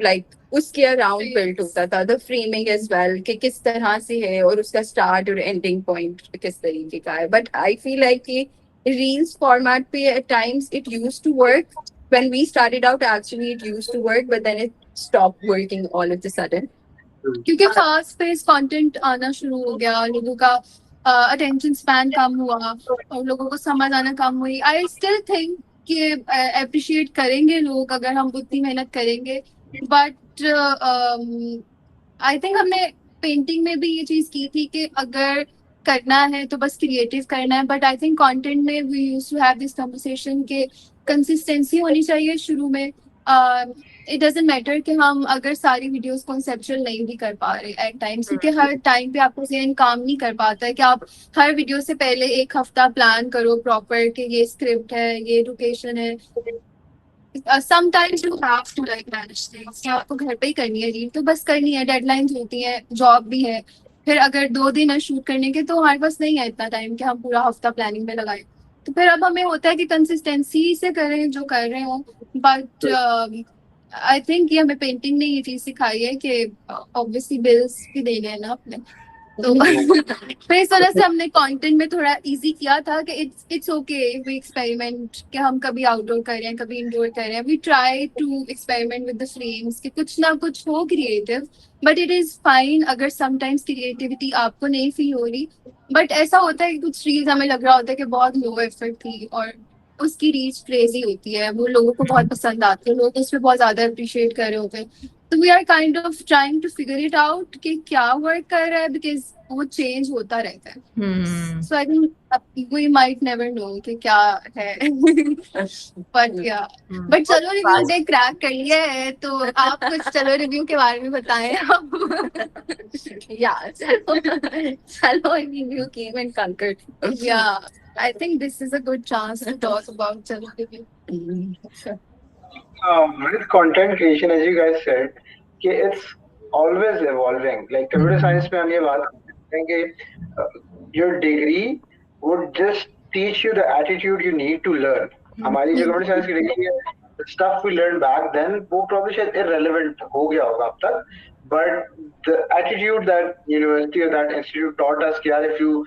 like उसके around built होता था, the framing as well कि किस तरह से है और उसका स्टार्ट और एंडिंग पॉइंट किस तरीके का है. बट आई फील लाइक कि रील्स फॉर्मेट पे at times it used to work. When we started out, actually it used to work, but then it stopped working all of a sudden. क्योंकि fast pace content आना शुरू हो गया, लोगों का attention span कम हुआ और लोगों को समझ आना कम हुई. आई स्टिल थिंक कि अप्रिशिएट करेंगे लोग अगर हम उतनी मेहनत करेंगे. बट आई थिंक हमने पेंटिंग में भी ये चीज की थी कि अगर करना है तो बस क्रिएटिव करना है. बट आई थिंक कंटेंट में we used to have this conversation के कंसिस्टेंसी होनी चाहिए शुरू में. इट डजेंट मैटर कि हम अगर सारी वीडियोस कॉन्सेप्चुअल नहीं भी कर पा रहे एट टाइम्स, क्योंकि हर टाइम पे आपको ज़हन काम नहीं कर पाता है कि आप हर वीडियो से पहले एक हफ्ता प्लान करो प्रॉपर कि ये स्क्रिप्ट है, ये एडुकेशन है. Sometimes you have to like manage things कि आपको घर पे ही करनी है रील, तो बस करनी है. डेडलाइंस होती है, जॉब भी है. फिर अगर 2 दिन है शूट करने के तो हमारे पास नहीं है इतना टाइम कि हम पूरा हफ्ता प्लानिंग में लगाएं. तो फिर अब हमें होता है कि कंसिस्टेंसी से करें जो कर रहे हो. बट आई थिंक ये हमें पेंटिंग ने ये चीज सिखाई है कि ऑब्वियसली बिल्स भी देने हैं ना अपने. तो फिर इस वजह से हमने कंटेंट में थोड़ा इजी किया था कि इट्स ओके वी एक्सपेरिमेंट, कि हम कभी आउटडोर कर रहे हैं, कभी इंडोर कर रहे हैं. We try to experiment with the frames कि कुछ ना कुछ हो creative. But it is fine अगर समटाइम्स क्रिएटिविटी आपको नहीं फील हो रही. बट ऐसा होता है कि कुछ रील्स हमें लग रहा होता है कि बहुत लो एफर्ट थी और उसकी रीच क्रेजी होती है, वो लोगों को बहुत पसंद आती है, लोग उस पर बहुत ज्यादा अप्रिशिएट कर रहे होते हैं. तो we are kind of trying to figure it out कि क्या वर्क कर रहा है, बिकॉज वो चेंज होता रहता है. So I think we might never know कि क्या है. बट या बट चलो रिव्यू डे क्रैक कर लिया है तो आप कुछ चलो रिव्यू के बारे में बताएं. या चलो review came and conquered. Yeah I think this is a good chance to talk about Chalo review. With content creation, as you guys said, it's always evolving. Like computer science में हम ये बात करते हैं कि your degree would just teach you the attitude you need to learn. हमारी जो computer science की degree है, the stuff we learned back then, वो probably शायद irrelevant हो गया होगा अब तक. But the attitude that university or that institute taught us कि यार if you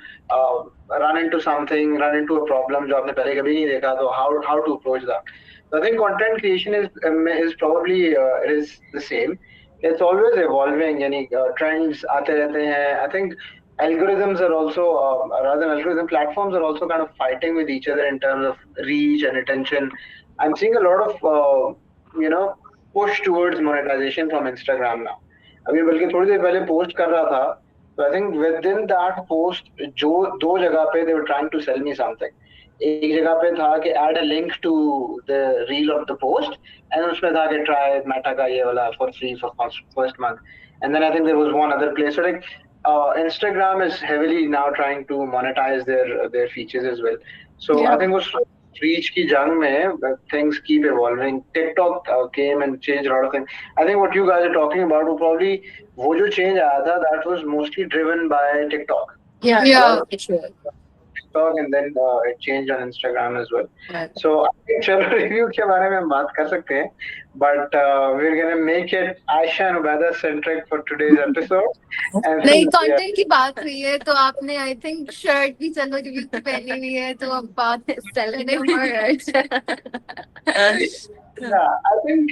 run into something, run into a problem जो आपने पहले कभी नहीं देखा, तो how to approach that. So I think content creation is probably it is the same. It's always evolving. यानी trends आते रहते हैं. I think algorithms are also rather than algorithm platforms are also kind of fighting with each other in terms of reach and attention. I'm seeing a lot of push towards monetization from Instagram now. अभी बल्कि थोड़ी देर पहले post कर रहा था. So I think within that post जो 2 जगह पे they were trying to sell me something. एक जगह पे था कि add a link to the reel of the post and उसमें था कि try Meta का ये वाला for free for first month. And then I think there was one other place. So like Instagram is heavily now trying to monetize their features as well. So Yeah. I think उस reach की जंग में things keep evolving. TikTok came and changed a lot of things. I think what you guys are talking about वो probably वो जो change आया था that was mostly driven by TikTok. Yeah. Sure. TikTok and then it changed on Instagram as well. Right. So I think चलो review के बारे में हम बात कर सकते हैं, but we're gonna make it Aisha and Ubeda centric for today's episode. And नहीं, कंटेंट की बात हुई है तो आपने आई थिंक शर्ट भी चलो रिव्यू की पहनी हुई है तो अब बात सेलिंग yeah, I think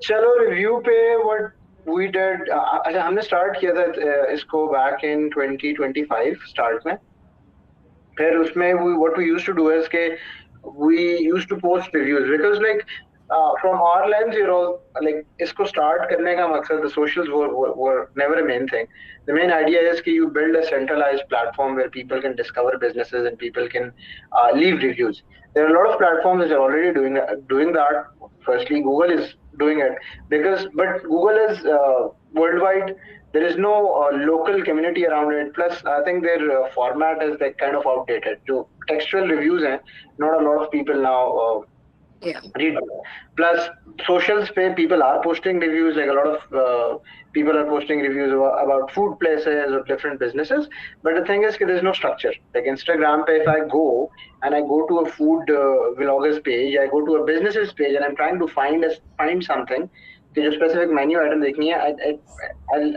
चलो review पे what we did अच्छा हमने start किया था इसको back in 2025 start में. फिर उसमें what we used to do is कि we used to post reviews because like from our lens you know like इसको start करने का मकसद the socials were never a main thing. The main idea is कि you build a centralized platform where people can discover businesses and people can leave reviews. There are a lot of platforms which are already doing that. Firstly, Google is doing it but Google is worldwide. There is no local community around it. Plus, I think their format is like kind of outdated. जो textual reviews हैं, not a lot of people now read. Plus, socials पे people are posting reviews. Like a lot of people are posting reviews about food places or different businesses. But the thing is that there's no structure. Like Instagram पे, if I go and I go to a food vloggers page, I go to a businesses page, and I'm trying to find something. कि जो specific menu item देखनी है,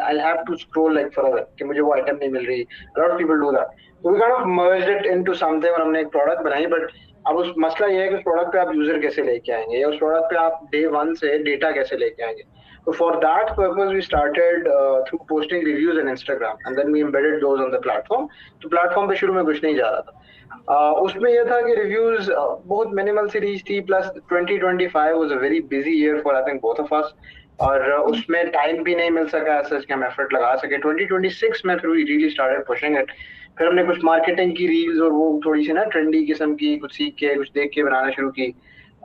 I'll have to scroll like forever कि मुझे वो item नहीं मिल रही. A lot of people do that. So we kind of merged it into something और हमने एक प्रोडक्ट बनाई. बट अब उस मसला ये है कि उस प्रोडक्ट पे आप यूजर कैसे लेके आएंगे, या उस प्रोडक्ट पे आप डे वन से डेटा कैसे लेके आएंगे. So for that purpose, we started through posting reviews on Instagram, and then we embedded those on the platform. तो प्लेटफॉर्म पे शुरू में कुछ नहीं जा रहा था. उसमें यह था कि रिव्यूज बहुत मिनिमल सी रीच थी. Plus 2025 was a very busy year for I think both of us, और उसमें टाइम भी नहीं मिल सका ऐसा कि हम एफर्ट लगा सके. 2026 में फिर we really started pushing it. फिर हमने कुछ मार्केटिंग की रील्स और वो थोड़ी सी ना ट्रेंडी किस्म की कुछ सीख के कुछ देख के बनाना शुरू की.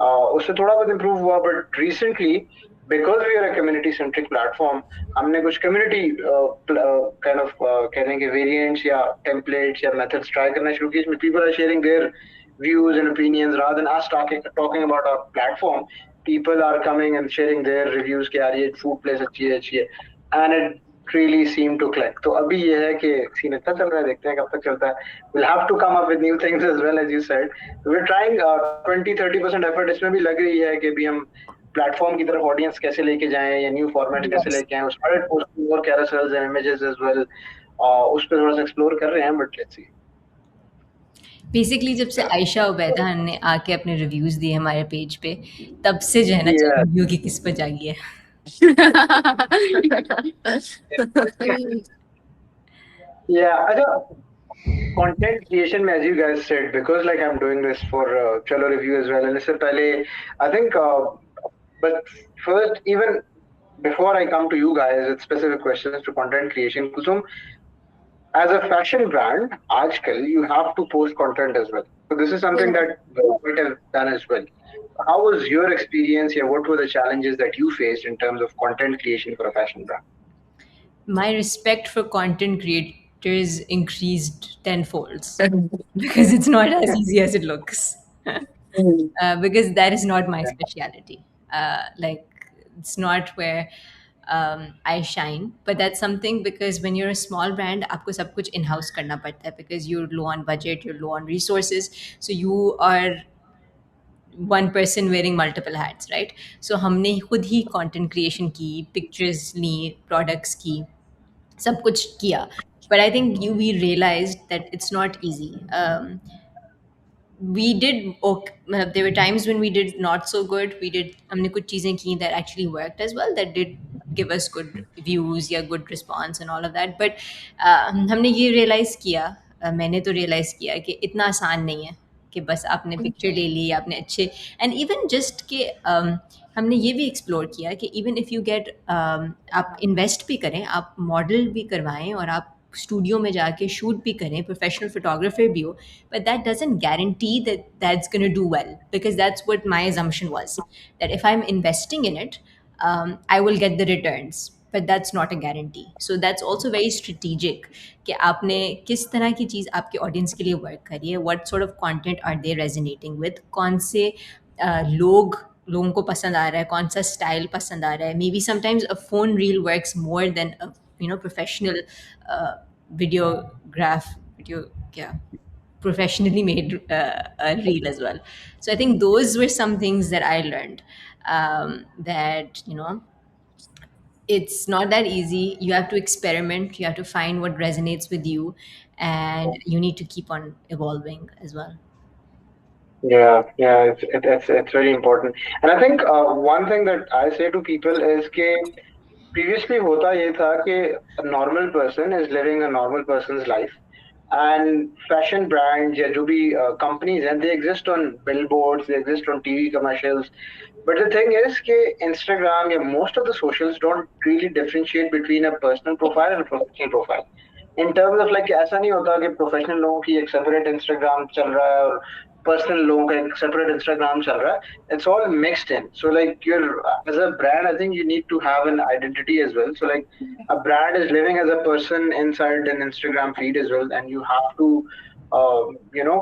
उससे थोड़ा बहुत इम्प्रूव हुआ. But recently because we are a community centric platform, हमने कुछ कम्युनिटी काइंड ऑफ कहते हैं कि वेरिएंट्स या टेम्पलेट्स या मेथड्स ट्राई करना शुरू की, जिसमें people are sharing their views and opinions rather than us talking about our platform. People are coming and sharing their reviews कि यार ये food place अच्छी है, and it really seemed to click. तो अभी ये है कि सीन इतना चल रहा है, देखते हैं कब तक चलता है. We'll have to come up with new things as well, as you said. So we're trying 20-30% effort इसमें भी लग रही है कि भी हम प्लेटफॉर्म की तरफ ऑडियंस कैसे लेके जाएं या न्यू फॉर्मेट कैसे लेके आएं. Started posting more carousels and images as well. उस पे थोड़ा सा एक्सप्लोर कर रहे हैं, बट लेट्स सी. बेसिकली जब से आयशा उबैदा ने आके अपने रिव्यूज दिए हमारे पेज पे, तब से जो है ना Yeah. रिव्यू की किस्मत जागी है. Yeah, content creation में, as you guys said, because like I'm doing this for Chalo Review as well, and इससे पहले I think but first, even before I come to you guys with specific questions to content creation, Kusum, as a fashion brand, आजकल you have to post content as well. So this is something that Velvet has done as well. How was your experience here? What were the challenges that you faced in terms of content creation for a fashion brand? My respect for content creators increased tenfolds because it's not as easy as it looks. Because that is not my speciality. Like, it's not where I shine. But that's something because when you're a small brand, आपको सब कुछ in-house करना पड़ता है because you're low on budget, you're low on resources. So you are one person wearing multiple hats, right? So हमने खुद ही content creation की, pictures ली, products की, सब कुछ किया. But I think we realized that it's not easy. We did okay. There were times when we did not so good. हमने कुछ चीज़ें की that actually worked as well, that did give us good views या good response and all of that. But हमने ये realize किया, मैंने तो realize किया कि इतना आसान नहीं है कि बस आपने पिक्चर ले ली, आपने अच्छे, एंड इवन जस्ट कि हमने ये भी एक्सप्लोर किया कि इवन इफ़ यू गेट, आप इन्वेस्ट भी करें, आप मॉडल भी करवाएं और आप स्टूडियो में जाके शूट भी करें, प्रोफेशनल फोटोग्राफर भी हो, but that doesn't guarantee that that's going to do well, because that's what my assumption was, that if I'm investing in it, I will get the returns, but that's not a guarantee. So that's also very strategic कि आपने किस तरह की चीज़ आपके audience के लिए work करी है, what sort of content are they resonating with, कौन से लोगों को पसंद आ रहा है, कौन सा स्टाइल पसंद आ रहा है. Maybe sometimes a phone reel works more than a professional professionally made reel as well. So I think those were some things that I learned, that it's not that easy. You have to experiment, you have to find what resonates with you, and you need to keep on evolving as well. Yeah, it's very important. And I think one thing that I say to people is कि previously होता ये था कि a normal person is living a normal person's life, and fashion brands या जो भी companies हैं, they exist on billboards, they exist on TV commercials. But the thing is कि Instagram या most of the socials don't really differentiate between a personal profile and a professional profile. In terms of like ऐसा नहीं होता कि professional लोगों की एक separate Instagram चल रहा है और पर्सनल लोगों का एक सेपरेट इंस्टाग्राम चल रहा है. It's all mixed in. So like as a brand, I think you need to have an identity as well. So like a brand is living as a person inside an Instagram feed as well, and you have to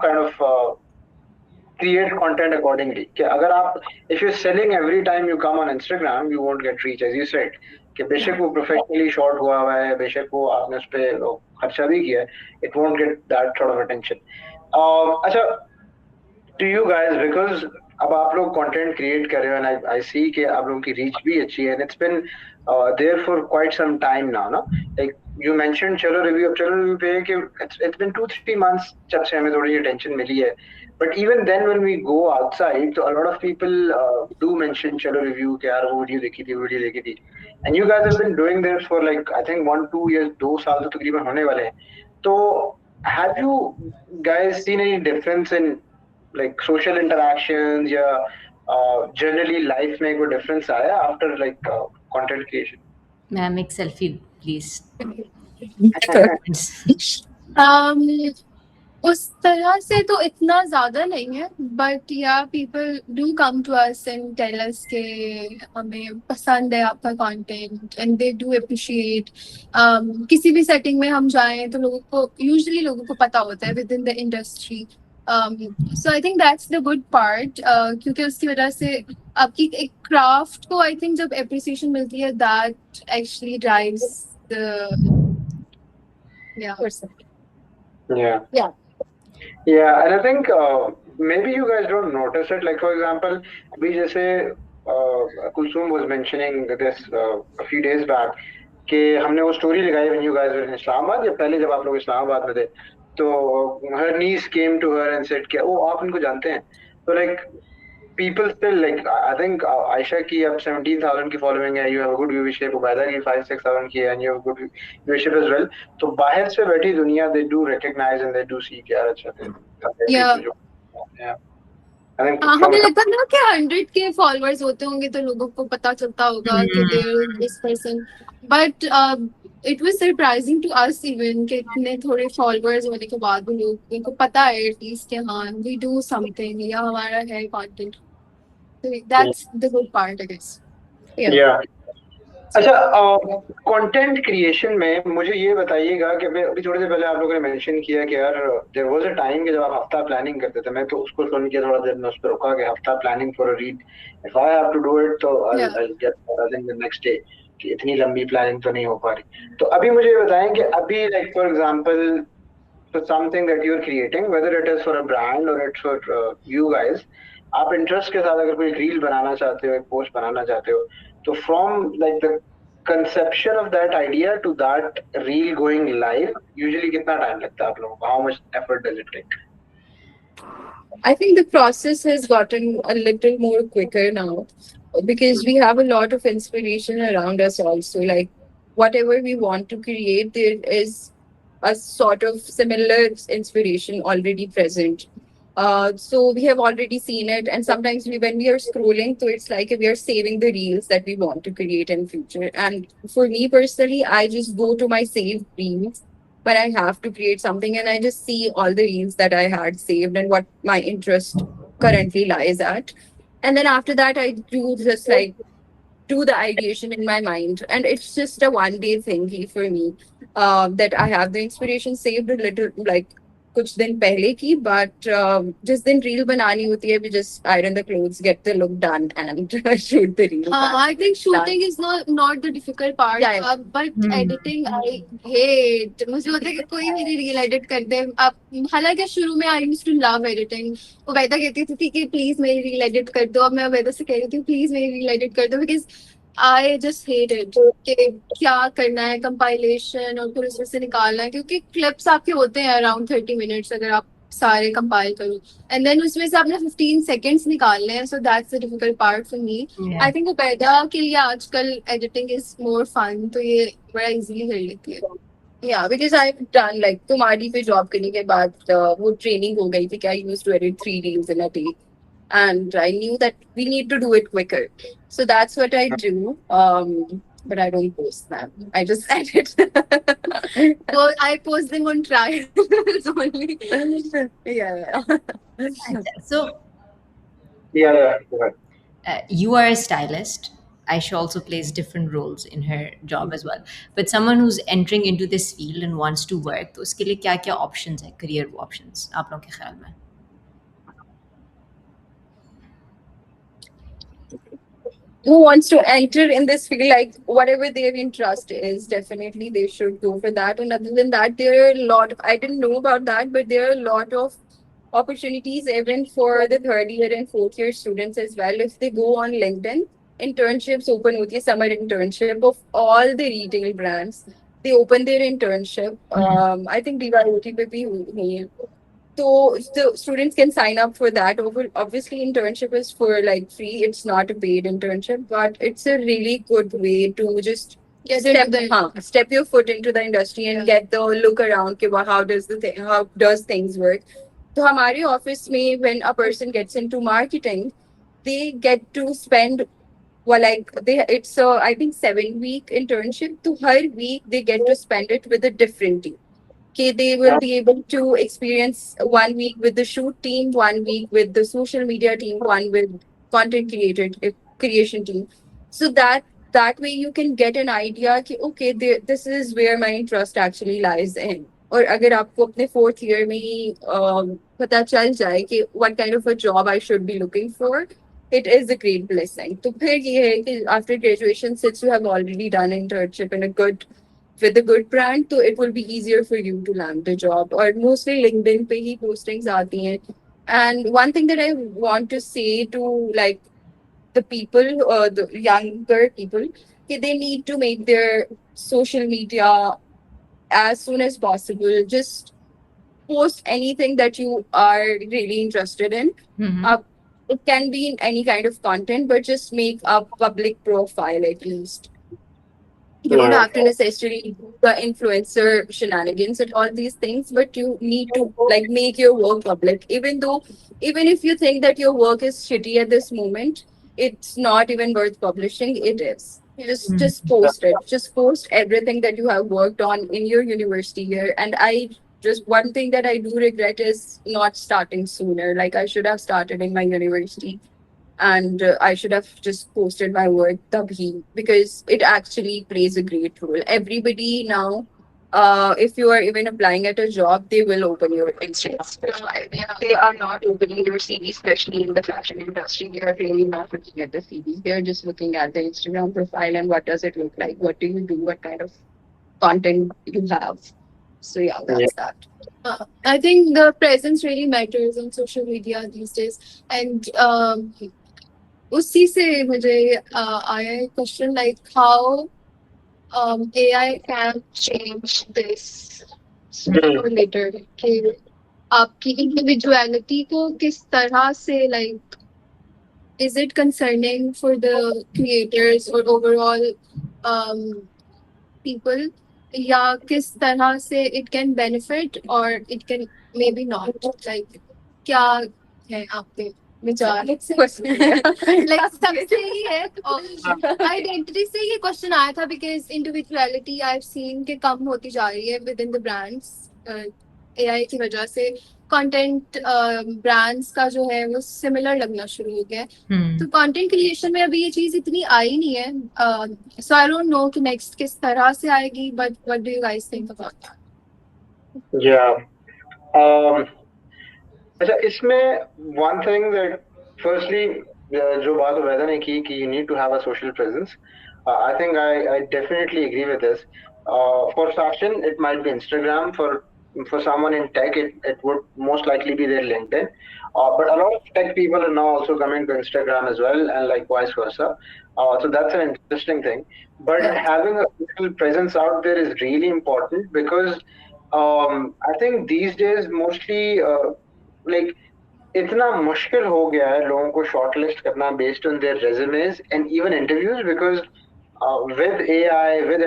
kind of create content accordingly. कि अगर आप, if you're selling every time you come on Instagram, you won't get reach, as you said. कि बेशक वो professionally shot हुआ है, बेशक वो आपने उस पे खर्चा भी किया है, it won't get that sort of attention. अच्छा, to you guys, because अब आप लोग कंटेंट क्रिएट कर रहे हो एंड आई सी कि आप लोगों की रीच भी अच्छी है and it's been there for quite some time now ना लाइक यू मेंशन चलो रिव्यू, अब चलो रिव्यू पे है कि इट्स बिन 2-3 मंथ्स जब से हमें थोड़ी अटेंशन मिली है, but even then when we go outside तो a lot of people do mention चलो रिव्यू के यार वो वीडियो देखी थी and you guys have been doing this for like I think 1-2 years, 2 साल तो तकरीबन होने वाले हैं. तो have you guys seen any difference in like social interactions या generally life में कोई difference आया after like content creation? Ma'am, make selfie, please. उस तरह से तो इतना ज्यादा नहीं है, but yeah people do come to us and tell us के हमें पसंद है आपका content and they do appreciate. किसी भी सेटिंग में हम जाएं तो लोगों को यूजुअली लोगों को पता होता है with in the industry. So I think that's the good part, क्योंकि उसकी वजह से आपकी एक क्राफ्ट को आई थिंक जब अप्रिसिएशन मिलती है that actually drives the person. Yeah. Yeah, and I think maybe you guys don't notice it. Like for example, अभी जैसे Kulsum was mentioning this a few days back कि हमने वो story लगाई when you guys were in Islamabad या पहले जब आप लोग इस्लामाबाद में थे, तो her niece came to her and said कि ओ आप इनको जानते हैं. तो like people still like I think Aisha की अब 17,000 की following है, you have a good viewership, Ubaida की 5-6,000 की है and you have good viewership as well. तो बाहर से बैठी दुनिया they do recognize and they do see कि यार अच्छा थे. Yeah. Yeah. I think हमें लगता है ना कि 100K फॉलोअर्स होते होंगे तो लोगों को पता चलता होगा कि there this person, but it was surprising to us even कि इतने थोड़े फॉलोअर्स होने के बाद भी लोगों को पता है एटलीस्ट कि हाँ वी डू समथिंग या हमारा है content. So that's the good part, I guess. Yeah. अच्छा, कंटेंट क्रिएशन में मुझे ये बताइएगा कि अभी थोड़ी देर पहले आप लोगों ने मेंशन किया कि यार देयर वाज अ टाइम कि जब आप हफ्ता प्लानिंग करते थे, मैं तो उसको सुन के थोड़ा देर में उस पर रुका कि हफ्ता planning for a read, if I have to do it तो I get I think the next day कि इतनी लंबी प्लानिंग तो नहीं हो पा रही. तो अभी मुझे ये बताएं कि अभी like for example so something that you're creating, whether it is for a brand or it's for you guys, आप इंटरेस्ट के साथ अगर कोई रील बनाना चाहते हो, एक पोस्ट बनाना चाहते हो, तो from like the conception of that idea to that reel going live usually कितना टाइम लगता है आप लोगों को? How much effort does it take? I think the process has gotten a little more quicker now because we have a lot of inspiration around us also. Like whatever we want to create, there is a sort of similar inspiration already present. So we have already seen it, and sometimes when we are scrolling, so it's like we are saving the reels that we want to create in future. And for me personally, I just go to my saved reels when I have to create something, and I just see all the reels that I had saved and what my interest currently lies at. And then after that, I do just like do the ideation in my mind, and it's just a 1 day thingy for me. That I have the inspiration saved a little like कुछ दिन पहले की, but जिस दिन reel बनानी होती है, we just iron the clothes, get the look done, and shoot the reel. I think shooting is not the difficult part. Yeah. But editing I hate. मुझे होता है कि कोई मेरी रील एडिट कर दे. अब हालांकि शुरू में I used to love editing. वो वेदा कहती थी कि प्लीज मेरी रील एडिट कर दो. अब मैं वेदा से कह रही थी प्लीज मेरी रील एडिट कर दो, because I just hate it कि क्या करना है, कंपाइलेशन और फिर उसमें से निकालना है, क्योंकि क्लिप्स आपके होते हैं अराउंड 30 मिनट्स अगर आप सारे कंपाइल करो, एंड देन उसमें से आपने 15 सेकंड्स निकालने हैं. सो that's the difficult part for me. I think Ubaida के लिए आजकल एडिटिंग इज मोर फन, तो ये बड़ा इजीली कर लेती है. Yeah, because I've done like तुम्हारी पे जॉब करने के बाद वो ट्रेनिंग हो गई थी कि I used to edit 3 reels in a day. And I knew that we need to do it quicker. So that's what I do. But I don't post them. I just edit. So I post them on trials only. Yeah. So Yeah. Go ahead. You are a stylist. Aisha also plays different roles in her job as well. But someone who's entering into this field and wants to work, तो उसके लिए क्या options हैं, career options आप लोगों के ख्याल में? Who wants to enter in this field, like whatever their interest is, definitely they should go for that. And other than that, there are a lot of, I didn't know about that, but there are a lot of opportunities even for the third year and fourth year students as well. If they go on LinkedIn, internships open hoti hai, summer internship of all the retail brands. They open their internship. I think DYOT पे भी हुई है. So the students can sign up for that. Obviously, internship is for like free. It's not a paid internship, but it's a really good way to just Get step into the step your foot into the industry and get the look around. कि how does how does things work? So हमारे office में when a person gets into marketing, they get to spend well, like it's a I think 7 week internship. So her week they get to spend it with a different team. Okay, they will be able to experience 1 week with the shoot team, 1 week with the social media team, one with content creation team. So that way you can get an idea कि okay, this is where my interest actually lies in. और अगर आपको अपने fourth year में ही पता चल जाए कि what kind of a job I should be looking for, it is a great blessing. तो फिर ये है कि after graduation, since you have already done internship in a good with a good brand, so it will be easier for you to land the job. Or mostly LinkedIn पे ही postings आती हैं. And one thing that I want to say to like the people, the younger people, okay, they need to make their social media as soon as possible. Just post anything that you are really interested in. Mhm. It can be in any kind of content, but just make a public profile at least. You don't have to necessarily do the influencer shenanigans and all these things, but you need to like make your work public. Even if you think that your work is shitty at this moment, it's not even worth publishing. It is. Just post it. Just post everything that you have worked on in your university year. And I just one thing that I do regret is not starting sooner. Like I should have started in my university and I should have just posted my work tabhi because it actually plays a great role. Everybody now, if you are even applying at a job, they will open your Instagram profile. They are not opening your CV, especially in the fashion industry. They are really not looking at the CV. They are just looking at the Instagram profile and what does it look like? What do you do? What kind of content you have? So yeah, that's that. I think the presence really matters on social media these days. And उसी से मुझे आया question like how AI can change this sooner or later कि आपकी individuality को किस तरह से like is it concerning for the creators or overall um, people या किस तरह से it can benefit or it can maybe not like क्या है आपके विचार लाइक सबसे ही है आइडेंटिटी से ये क्वेश्चन आया था because individuality I have seen के कम होती जा रही है with in the brands AI की वजह से कंटेंट ब्रांड्स का जो है वो सिमिलर लगना शुरू हो गया है तो कंटेंट क्रिएशन में अभी ये चीज इतनी आई नहीं है सो आई डोंट नो कि नेक्स्ट किस तरह से आएगी but what do you guys think about that या अच्छा इसमें वन थिंग दैट फर्स्टली जो बात वैदा ने की कि you need to have a social presence I think I definitely agree with this for fashion it might be Instagram for someone in tech, it would most likely be their LinkedIn. But a lot of tech people are now also coming to Instagram as well, and like vice versa. So that's an interesting thing. But having a physical presence out there is really important because I think these days mostly like इतना मुश्किल हो गया है लोगों को shortlist करना based on their resumes and even interviews because with AI, with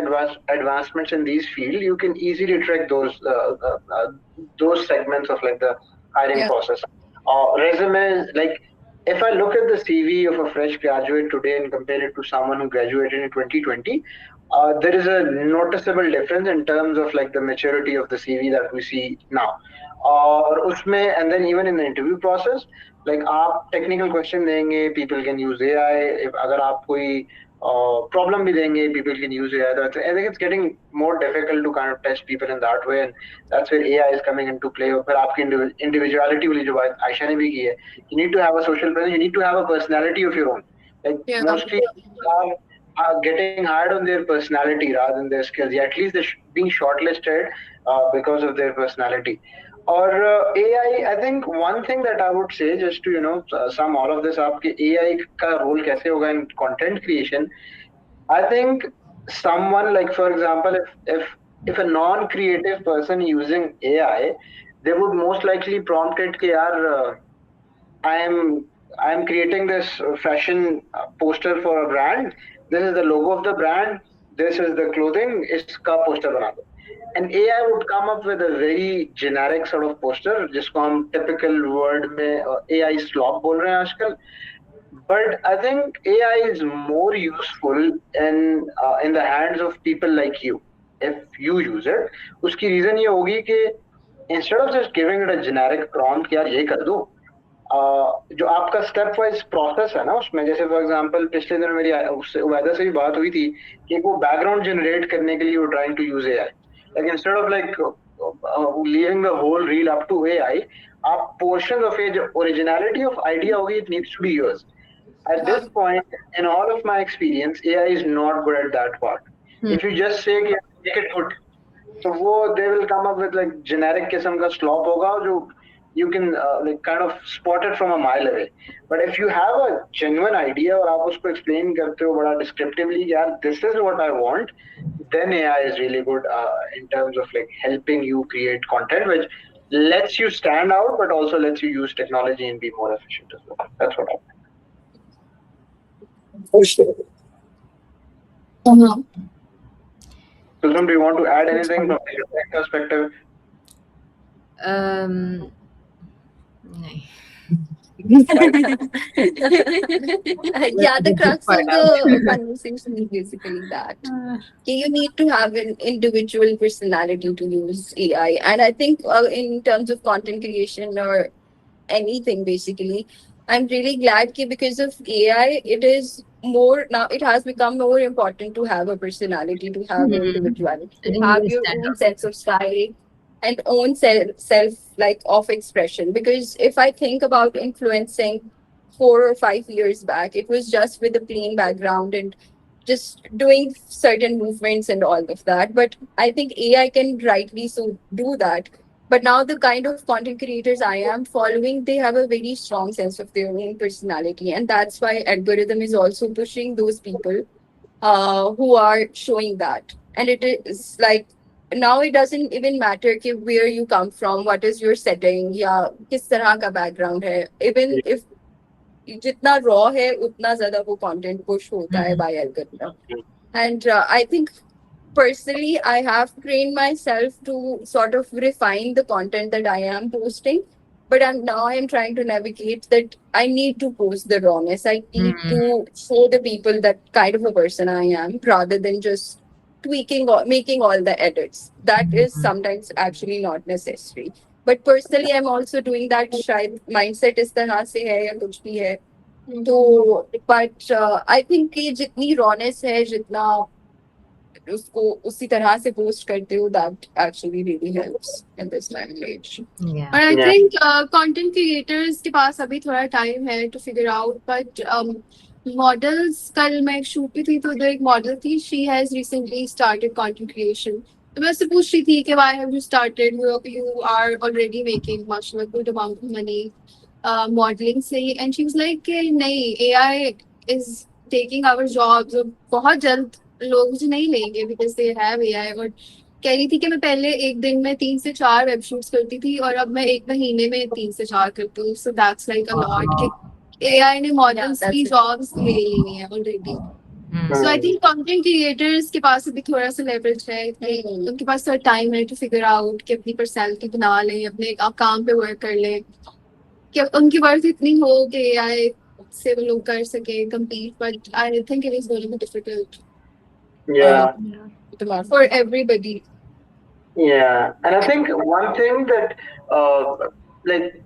advancements in these fields, you can easily track those segments of like the hiring process. Resumes, like if I look at the CV of a fresh graduate today and compare it to someone who graduated in 2020, there is a noticeable difference in terms of like the maturity of the CV that we see now. और उसमें and then even in the interview process, like आप technical question देंगे, people can use AI. if अगर आप कोई problem भी देंगे, people can use AI. I think it's getting more difficult to kind of test people in that way, and that's where AI is coming into play. और फिर आपकी individuality वाली जो बात आयशा ने भी की है, you need to have a social presence, you need to have a personality of your own. Like mostly are getting hired on their personality rather than their skills. Yeah, at least they're being shortlisted because of their personality. Or AI, I think one thing that I would say, just to sum all of this up, कि AI का role कैसे होगा in content creation. I think someone like, for example, if a non-creative person using AI, they would most likely prompt it कि यार I am creating this fashion poster for a brand. This is the logo of the brand. This is the clothing. इसका poster बना दो. And AI would come up with a very generic sort of poster, जिसको हम typical word में AI slop बोल रहे हैं आजकल. But I think AI is more useful in the hands of people like you. If you use it, उसकी reason ये होगी कि instead of just giving it a generic prompt कि यार ये कर दो, जो आपका स्टेप वाइज प्रोसेस है ना उसमें, जैसे फॉर एग्जांपल पिछले दिन मेरी उससे उबैदा से भी बात हुई थी कि वो बैकग्राउंड जनरेट करने के लिए वो trying to use AI, like instead of like leaving the whole reel up to AI, आप पोर्शन ऑफ ये जो ओरिजिनलिटी ऑफ आइडिया होगी, it needs to be yours. At this point, in all of my experience, AI is not good at that part. If you just say कि make it good, so वो they will come up with like generic किस्म का slop होगा जो you can like kind of spot it from a mile away. But if you have a genuine idea और आप उसको explain करते हो बड़ा descriptively, यार this is what I want, then AI is really good in terms of like helping you create content which lets you stand out, but also lets you use technology and be more efficient as well. That's what I think. For sure. Uh-huh. Sultan, do you want to add anything from your perspective? नहीं. Yeah, the crux of the conversation is basically that. You need to have an individual personality to use AI. And I think in terms of content creation or anything, basically, I'm really glad that because of AI, it is more now, it has become more important to have a personality, to have an individuality, I to think have you your stand own out. sense of style and own self like of expression. Because if I think about influencing 4 or 5 years back, it was just with a plain background and just doing certain movements and all of that. But I think AI can rightly so do that. But now the kind of content creators I am following, they have a very strong sense of their own personality. And that's why algorithm is also pushing those people who are showing that. And it is like now it doesn't even matter कि where you come from, what is your setting, या किस तरह का background है. Even if जितना raw है उतना ज़्यादा वो content push होता है by algorithm. And I think personally, I have trained myself to sort of refine the content that I am posting. But I'm trying to navigate that I need to post the rawness. I need to show the people that kind of a person I am rather than just tweaking or making all the edits. That is sometimes actually not necessary. But personally, I'm also doing that. शायद mindset इस तरह से है या कुछ भी है. तो but I think कि जितनी rawness है, जितना उसको उसी तरह से पोस्ट करते हो, that actually really helps in this time and age. Yeah. और I Yeah. think content creators के पास अभी थोड़ा टाइम है to figure out, but models, कल मैं एक शूट पे थी तो उधर एक मॉडल थी, she has recently started content creation. तो मैं उससे पूछ रही थी कि why have you started, you are already making much of a good amount of money modeling से, and she was like कि नहीं, AI is taking our jobs और बहुत जल्द लोग मुझे नहीं लेंगे because they have AI. और कह रही थी कि मैं पहले एक दिन में 3 से 4 वेब शूट्स करती थी और अब मैं एक महीने में 3 से 4 करती हूँ. So that's like a lot कि AI ने मॉडल्स that's की it. जॉब्स ले ली हैं already. So I think content creators के पास अभी थोड़ा सा leverage है, उनके पास थोड़ा टाइम है to figure out कि अपनी personality बना लें, अपने काम पे work कर लें, कि उनकी वर्थ इतनी हो कि AI से वो लोग कर सके compete. But I think it is going to be difficult Yeah. for everybody. Yeah, and I think one thing that, like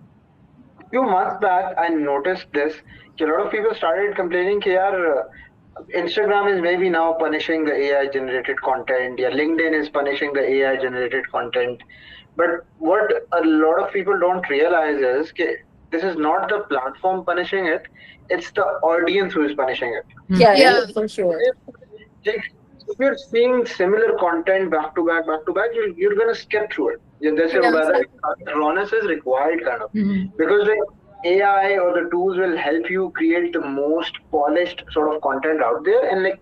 few months back, I noticed this. A lot of people started complaining that yaar, Instagram is maybe now punishing the AI generated content. Yeah, LinkedIn is punishing the AI generated content. But what a lot of people don't realize is that this is not the platform punishing it; it's the audience who is punishing it. Yeah, Yeah. for sure. if you're seeing similar content back to back, you're gonna skip through it. That's Yeah, whether rawness is required kind of, Mhm. because like AI or the tools will help you create the most polished sort of content out there, and like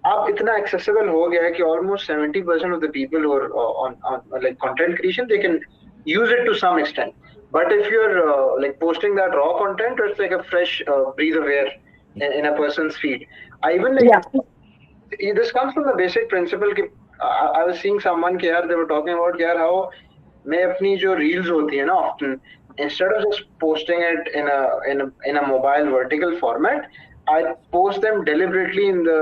आप इतना accessible हो गया है कि almost 70% of the people who are on like content creation, they can use it to some extent. But if you're like posting that raw content, it's like a fresh breath of air in a person's feed. I even like Yeah. this comes from the basic principle कि I was seeing someone कि यार they were talking about कि यार how मैं अपनी जो reels होती है ना often, instead of just posting it in a mobile vertical format, I post them deliberately in the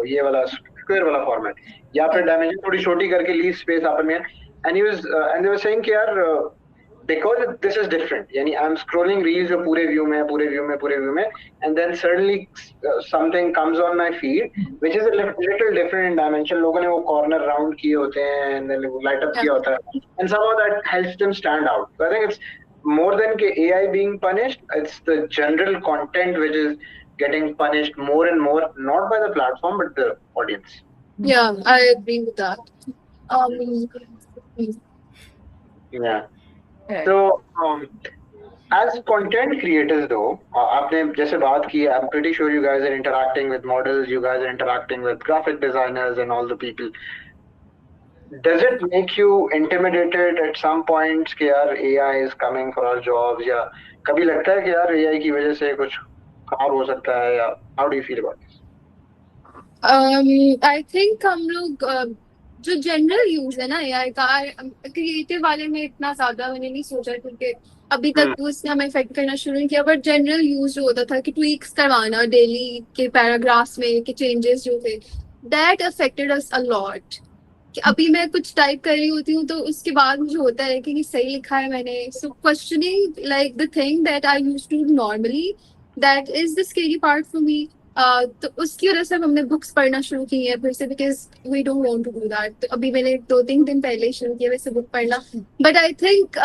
ये वाला square वाला format, या फिर dimension थोड़ी छोटी करके leave space आपस में. And they were saying कि यार because this is different, यानी I'm scrolling reels जो पूरे view में, and then suddenly something comes on my feed which is a little different in dimension. लोगों ने वो corner round किए होते हैं and then वो light up yeah, किया होता है, and somehow that helps them stand out. So I think it's more than के AI being punished, it's the general content which is getting punished more and more, not by the platform but the audience. yeah, I agree with that. Um, Yeah. Right. So as content creators though, आपने जैसे बात की, I'm pretty sure you guys are interacting with models, you guys are interacting with graphic designers and all the people. Does it make you intimidated at some points कि यार AI is coming for our jobs, या कभी लगता है कि यार AI की वजह से कुछ खराब हो सकता है, या how do you feel about this? I think हम लोग जो जनरल यूज है ना एआई का, क्रिएटिव वाले में इतना ज्यादा मैंने नहीं सोचा क्योंकि अभी तक तो उसने हमें इफेक्ट करना शुरू नहीं किया, बट जनरल यूज जो होता था कि ट्वीक्स करवाना डेली के पैराग्राफ्स में के चेंजेस जो थे, that affected us a lot. कि अभी मैं कुछ टाइप कर रही होती हूँ तो उसके बाद मुझे होता है कि सही लिखा है मैंने, so questioning like the thing that I used to normally, that is the scary part for me. तो उसकी वजह से अब हमने बुक्स पढ़ना शुरू की है फिर से, because we don't want to do that. तो अभी मैंने 2-3 दिन पहले ही शुरू किया वैसे बुक पढ़ना, but I think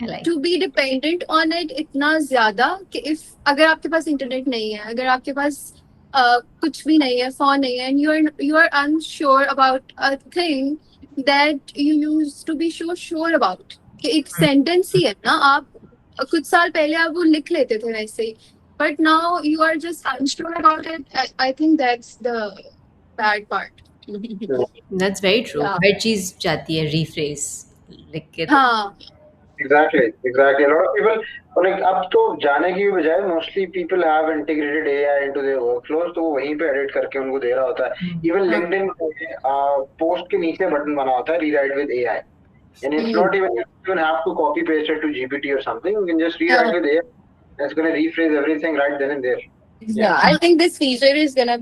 I like. To be dependent on it इतना ज्यादा कि इफ अगर आपके पास इंटरनेट नहीं है, अगर आपके पास कुछ भी नहीं है, फोन नहीं है, and you are unsure about a thing that you use to be sure about, कि एक सेंटेंस ही है ना, आप कुछ साल पहले आप वो लिख लेते थे वैसे ही, but now you are just unsure about it. I think that's the bad part. That's very true. Yeah. हर चीज चाहती है rephrase. लिख के हाँ, Exactly. A lot of people, like अब तो जाने की बजाय mostly people have integrated AI into their workflows, तो वो वहीं पे edit करके उनको दे रहा होता है. Even LinkedIn post के नीचे बटन बना होता है rewrite with AI, and it's not even, you don't even have to copy paste it to GPT or something. You can just rewrite with AI. It's going to rephrase everything right then and there. Yeah, I think this feature is gonna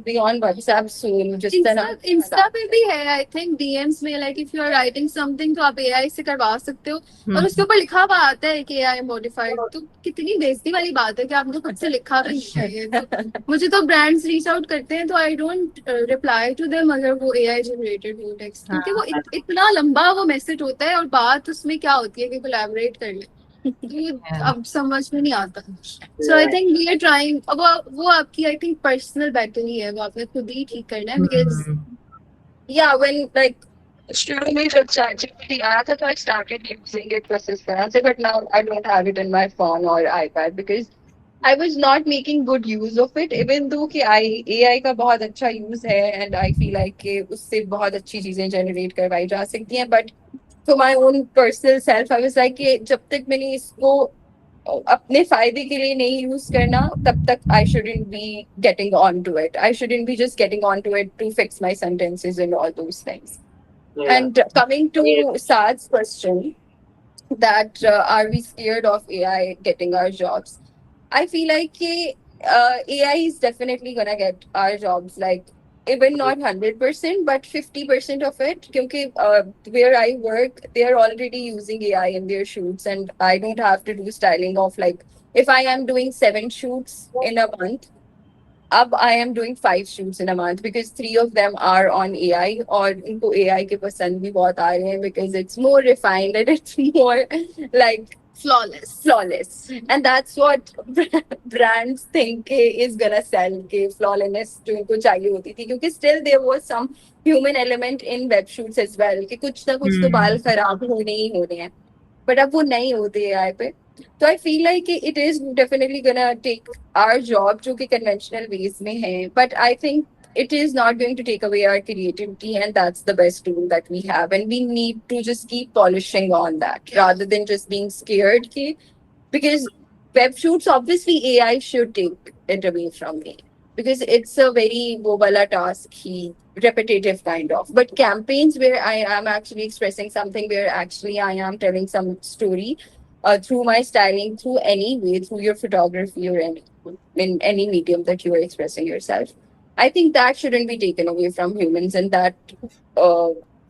be on WhatsApp soon. Just Insta पे भी है I think DMs में, like if you are writing something तो आप AI से करवा सकते हो, और उसके ऊपर लिखा हुआ आता है कि एआई मॉडिफाइड. तो कितनी बेइज्जती वाली बात है कि आपने खुद से लिखा भी नहीं है. तो मुझे तो ब्रांड्स रीच आउट करते हैं तो I don't reply to them अगर वो एआई जनरेटेड हो टेक्स्ट, क्योंकि वो इतना लंबा वो मैसेज होता है और बात उसमें क्या होती है कि कोलैबोरेट कर ले, अब समझ में नहीं आता. So I think we are trying. अब वो आपकी आई थिंक पर्सनल बैटल ही है, वो आपने खुद ही ठीक करना है. बिकॉज yeah, when like शुरू में जब ChatGPT आया था तो I started using it बस इस तरह से, but now I don't have it in my phone or iPad because I was not making good use of it, even though कि AI का बहुत अच्छा use है and I feel like कि उससे बहुत अच्छी चीजें generate करवाई जा सकती हैं, but to my own personal self I was like कि जब तक मैंने इसको अपने फायदे के लिए नहीं यूज करना तब तक I shouldn't be getting onto it. I shouldn't be just getting onto it to fix my sentences and all those things. Yeah. And coming to Saad's question, that are we scared of AI getting our jobs? I feel like AI is definitely gonna get our jobs, like even not 100%, but 50% of it. Because where I work, they are already using AI in their shoots, and I don't have to do styling of like if I am doing 7 shoots in a month. अब I am doing 5 shoots in a month because 3 of them are on AI, और इनको AI के पसंद भी बहुत आ रहे हैं because it's more refined and it's more like flawless, and that's what brands think is gonna sell के flawlessness जो इनको चाहिए होती थी, क्योंकि still there was some human element in web shoots as well कि कुछ ना कुछ तो बाल खराब होने ही होने हैं, but अब वो नहीं होते AI पे. तो I feel like it is definitely gonna take our job जो कि conventional ways में है, but I think it is not going to take away our creativity, and that's the best tool that we have, and we need to just keep polishing on that rather than just being scared ki, because web shoots obviously AI should take it away from me because it's a very wo wala task he repetitive kind of, but campaigns where I am actually expressing something, where actually I am telling some story through my styling, through any way, through your photography or any in any medium that you are expressing yourself, I think that shouldn't be taken away from humans, and uh,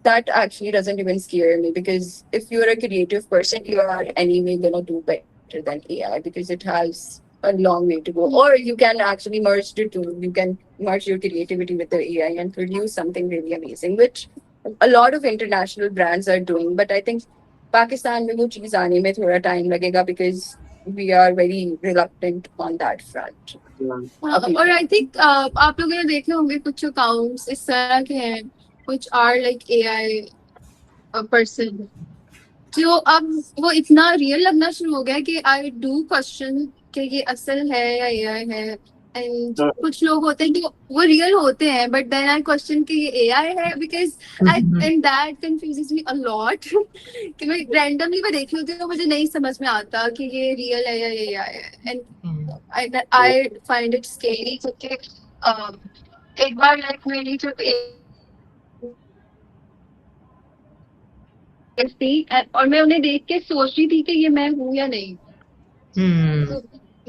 that actually doesn't even scare me, because if you're a creative person, you are anyway gonna do better than AI because it has a long way to go. Or you can actually merge the two. You can merge your creativity with the AI and produce something really amazing, which a lot of international brands are doing. But I think Pakistan में वो चीज आने में थोड़ा time लगेगा because we are very reluctant on that front. और I think आप लोगों ने देखे होंगे कुछ अकाउंट्स इस तरह के हैं which are like AI person, जो अब वो इतना रियल लगना शुरू हो गया है कि आई डू क्वेश्चन कि ये असल है या एआई है, एंड कुछ लोग होते हैं कि वो रियल होते हैं बट देन आई क्वेश्चन कि ये एआई है, because I and that confuses me a lot कि मैं रैंडमली मैं देख रही होती हूँ तो मुझे नहीं समझ में आता कि ये रियल है या ये एआई है, and I find it scary क्योंकि एक बार लाइक मेरी जो थी और मैं उन्हें देख के सोच रही थी कि ये मैं हूँ या नहीं. तो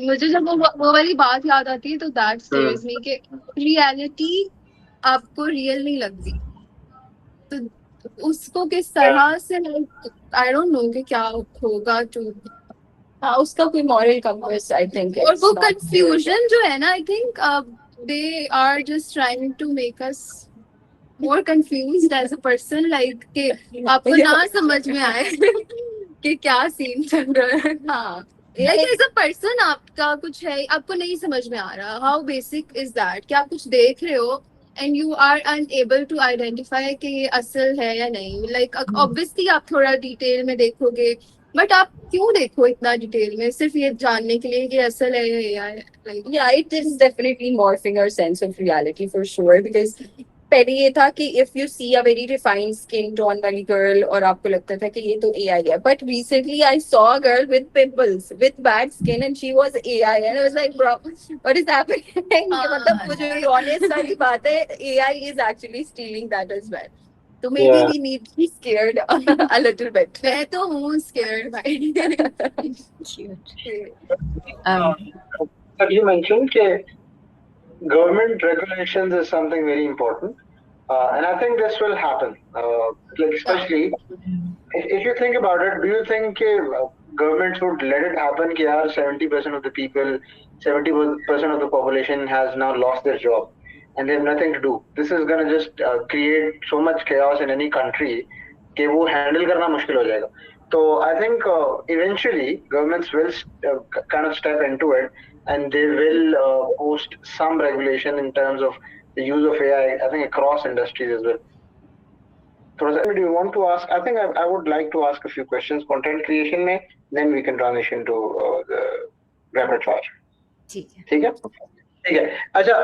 मुझे जब वो वाली बात याद आती है तो दैट स्केयर्स मी कि रियलिटी आपको रियल नहीं लगती, तो उसको किस तरह से आई डोंट नो कि क्या होगा तो हाँ, उसका कोई मॉरल कंपास आई थिंक. और वो कंफ्यूजन जो है ना, I think they are just trying to make us more confused as a person, like कि आपको ना समझ में आए कि क्या सीन चल रहा है. हाँ, like as a person आपका कुछ है, आपको नहीं समझ में आ रहा. How basic is that? कि आप कुछ देख रहे हो and you are unable to identify कि ये असल है या नहीं. Like obviously आप थोड़ा डिटेल में देखोगे, बट आप क्यों देखो इतना डिटेल में, सिर्फ ये जानने के लिए कि असल है या like yeah, it is definitely morphing our sense of reality for sure, because पहले ये था कि if you see a very refined skin tone वाली girl और आपको लगता था कि ये तो AI है, but recently I saw a girl with pimples with bad skin and she was AI and I was like bro what is happening. मतलब वो जो honest वाली बात है, AI is actually stealing that as well. So maybe we need to be scared a little bit. मैं तो हूँ scared भाई. Cute. But you mentioned that government regulations is something very important, and I think this will happen. Like especially if you think about it, do you think governments would let it happen? That 70% of the people, 70% of the population has now lost their job, and they have nothing to do. This is gonna just create so much chaos in any country कि वो handle करना मुश्किल हो जाएगा. So I think eventually governments will kind of step into it, and they will post some regulation in terms of the use of AI. I think across industries as well. So, do you want to ask? I think I would like to ask a few questions. Content creation में, then we can transition to the rapid fire. ठीक है? ठीक है. अच्छा,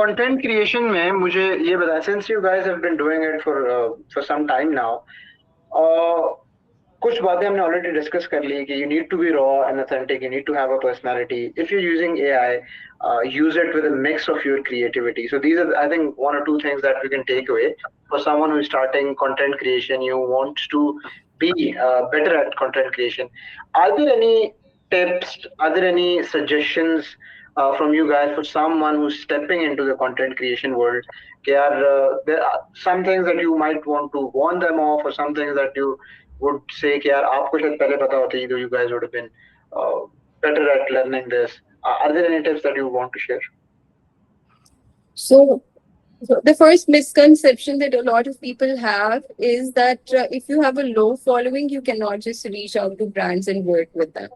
content creation में मुझे ये बताएं. Since you guys have been doing it for some time now, कुछ बातें हमने already discuss कर ली कि you need to be raw and authentic, you need to have a personality. If you're using AI, use it with a mix of your creativity. So these are, I think, one or two things that we can take away for someone who's starting content creation. You want to be better at content creation. Are there any tips? Are there any suggestions from you guys for someone who's stepping into the content creation world? There are some things that you might want to warn them off, or some things that you would say कि यार आपको शायद पहले पता होती, though you guys would have been better at learning this. Are there any tips that you want to share? So So the first misconception that a lot of people have is that if you have a low following, you cannot just reach out to brands and work with them.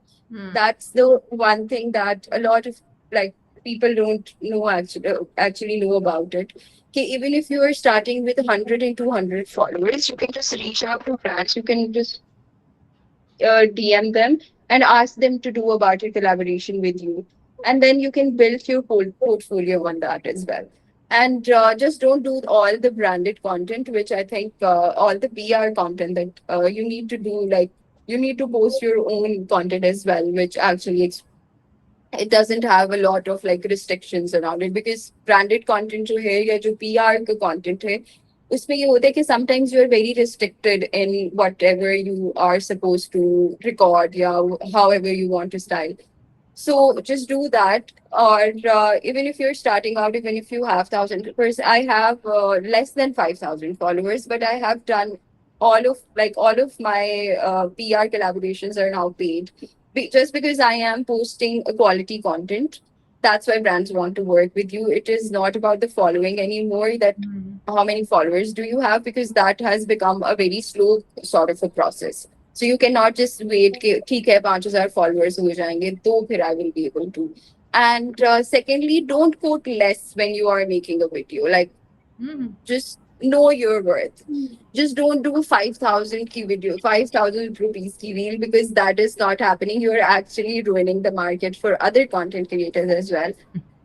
That's the one thing that a lot of like people don't know actually know about it. Okay, even if you are starting with 100 and 200 followers, you can just reach out to brands. You can just DM them and ask them to do a barter collaboration with you. And then you can build your whole portfolio on that as well. And just don't do all the branded content, which I think all the PR content that you need to do, like you need to post your own content as well, which actually it doesn't have a lot of like restrictions around it because branded content जो है या जो PR का content है उसमें ये होता है कि sometimes you are very restricted in whatever you are supposed to record या however you want to style. So just do that. Or even if you're starting out, even if you have 1,000, I have less than 5,000 followers, but I have done all of my PR collaborations are now paid. Just because I am posting a quality content, that's why brands want to work with you. It is not about the following anymore. That how many followers do you have, because that has become a very slow sort of a process. So you cannot just wait कि ठीक है 5,000 followers हो जाएंगे तो फिर I will be able to. And secondly, don't quote less when you are making a video. Like just know your worth. Just don't do 5,000 ki video, 5,000 rupees ki reel, because that is not happening. You're actually ruining the market for other content creators as well.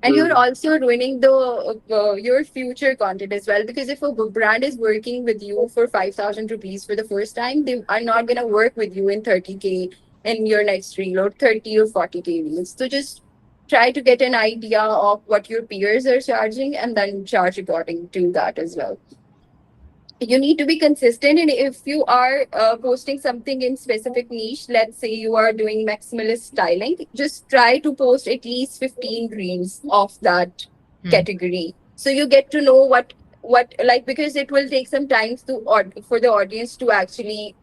And you're also ruining the your future content as well, because if a brand is working with you for 5,000 rupees for the first time, they are not going to work with you in 30K in your next reel or 30 or 40K reels. So just try to get an idea of what your peers are charging and then charge according to that as well. You need to be consistent, and if you are posting something in specific niche, let's say you are doing maximalist styling, just try to post at least 15 reels of that category, so you get to know what like, because it will take some time for the audience to actually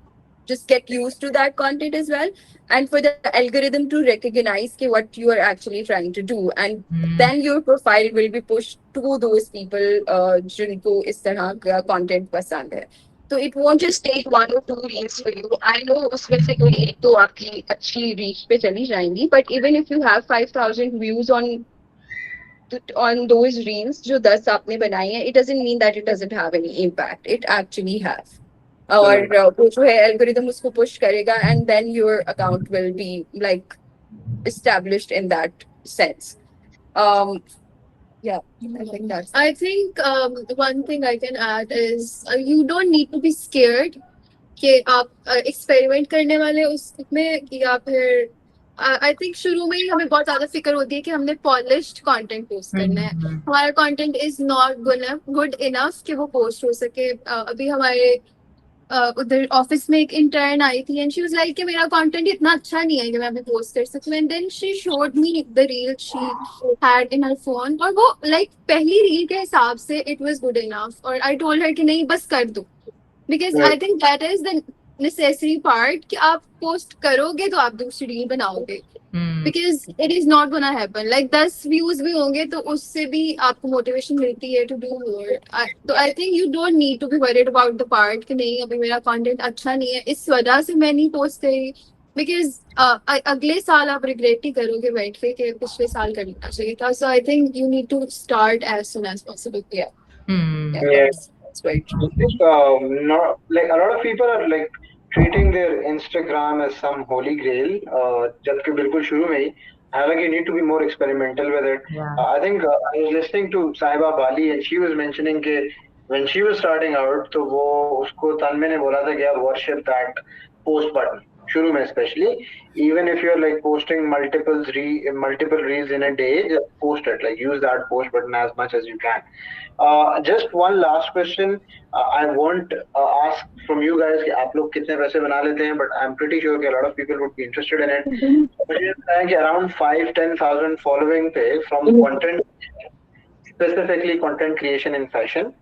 just get used to that content as well, and for the algorithm to recognize what you are actually trying to do, and then your profile will be pushed to those people जिनको इस तरह का content पसंद है. So it won't just take 1 or 2 reels for you. I know उसमें से कोई एक तो आपकी अच्छी reach पे चली जाएंगी, but even if you have 5,000 views on those reels जो 10 आपने बनाई हैं, it doesn't mean that it doesn't have any impact. It actually has. और वो जो है एल्गोरिदम उसको पुश करेगा, and then your account will be like established in that sense. Yeah, I think that's. I think one thing I can add is you don't need to be scared कि आप experiment करने वाले उसमें, या फिर I think शुरू में ही हमें बहुत ज्यादा फिक्र होती है कि हमने पॉलिश्ड कंटेंट पोस्ट करना है. हमारा content is not good enough कि वो पोस्ट हो सके. अभी हमारे उधर ऑफिस में एक इंटर्न आई थी एंड शी वाज लाइक कि मेरा कंटेंट इतना अच्छा नहीं है कि मैं अभी पोस्ट कर सकूं. And then she showed me the reel she had in her phone, और वो लाइक पहली रील के हिसाब से इट वाज गुड इनफ. और आई टोल्ड हर कि नहीं बस कर दो, because I think that is the necessary part कि आप पोस्ट करोगे तो आप दूसरी रील बनाओगे, because it is not gonna happen. Like 10 views भी होंगे तो उससे भी आपको मोटिवेशन मिलती है टू डू मोर. तो I think you don't need to be worried about the part कि नहीं अभी मेरा कंटेंट अच्छा नहीं है, इस वजह से मैं नहीं पोस्ट करी. बिकॉज अगले साल आप रिग्रेट ही करोगे बैठ के कि पिछले साल करना चाहिए था. So I think you need to start as soon as possible. That's right. Not like a lot of people are like treating their Instagram as some holy grail. जबकि बिल्कुल शुरू में ही, हालांकि you need to be more experimental with it. I think I was listening to Saiba Bali and she was mentioning कि when she was starting out, तो वो उसको तन्मय ने बोला था कि आप worship that post button. शुरू में especially, even if you're like posting multiple reels in a day, just post it. Like use that post button as much as you can. Just one last question. I won't ask from you guys कि आप लोग कितने पैसे बना लेते हैं, but I'm pretty sure कि a lot of people would be interested in it. मुझे लगता है कि around 5-10,000 following पे from content, specifically content creation in fashion,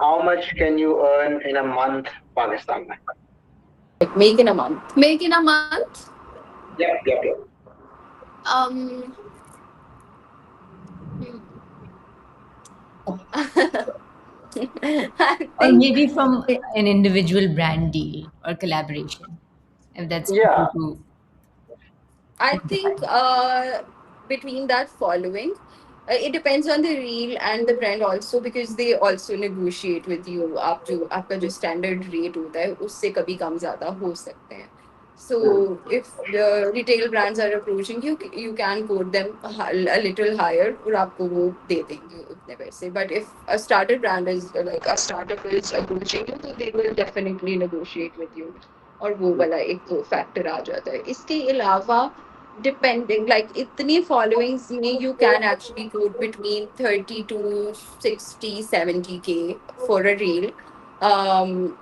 how much can you earn in a month Pakistan में? Like make in a month. Make in a month? Yeah. I Or think maybe from an individual brand deal or collaboration, if that's easy Yeah. to I think quantify. between that following, it depends on the reel and the brand also, because they also negotiate with you. आप जो आपका जो standard rate होता है उससे कभी कम ज़्यादा हो सकते हैं. So Hmm. if the retail brands are approaching you, you can quote them a little higher और आपको वो दे देंगे उतने पैसे. But if a startup brand is like a startup is approaching you, तो they will definitely negotiate with you. और वो वाला एक फैक्टर आ जाता है. इसके अलावा depending, like itni followings में you can actually quote between 30 to 60 70K for a reel.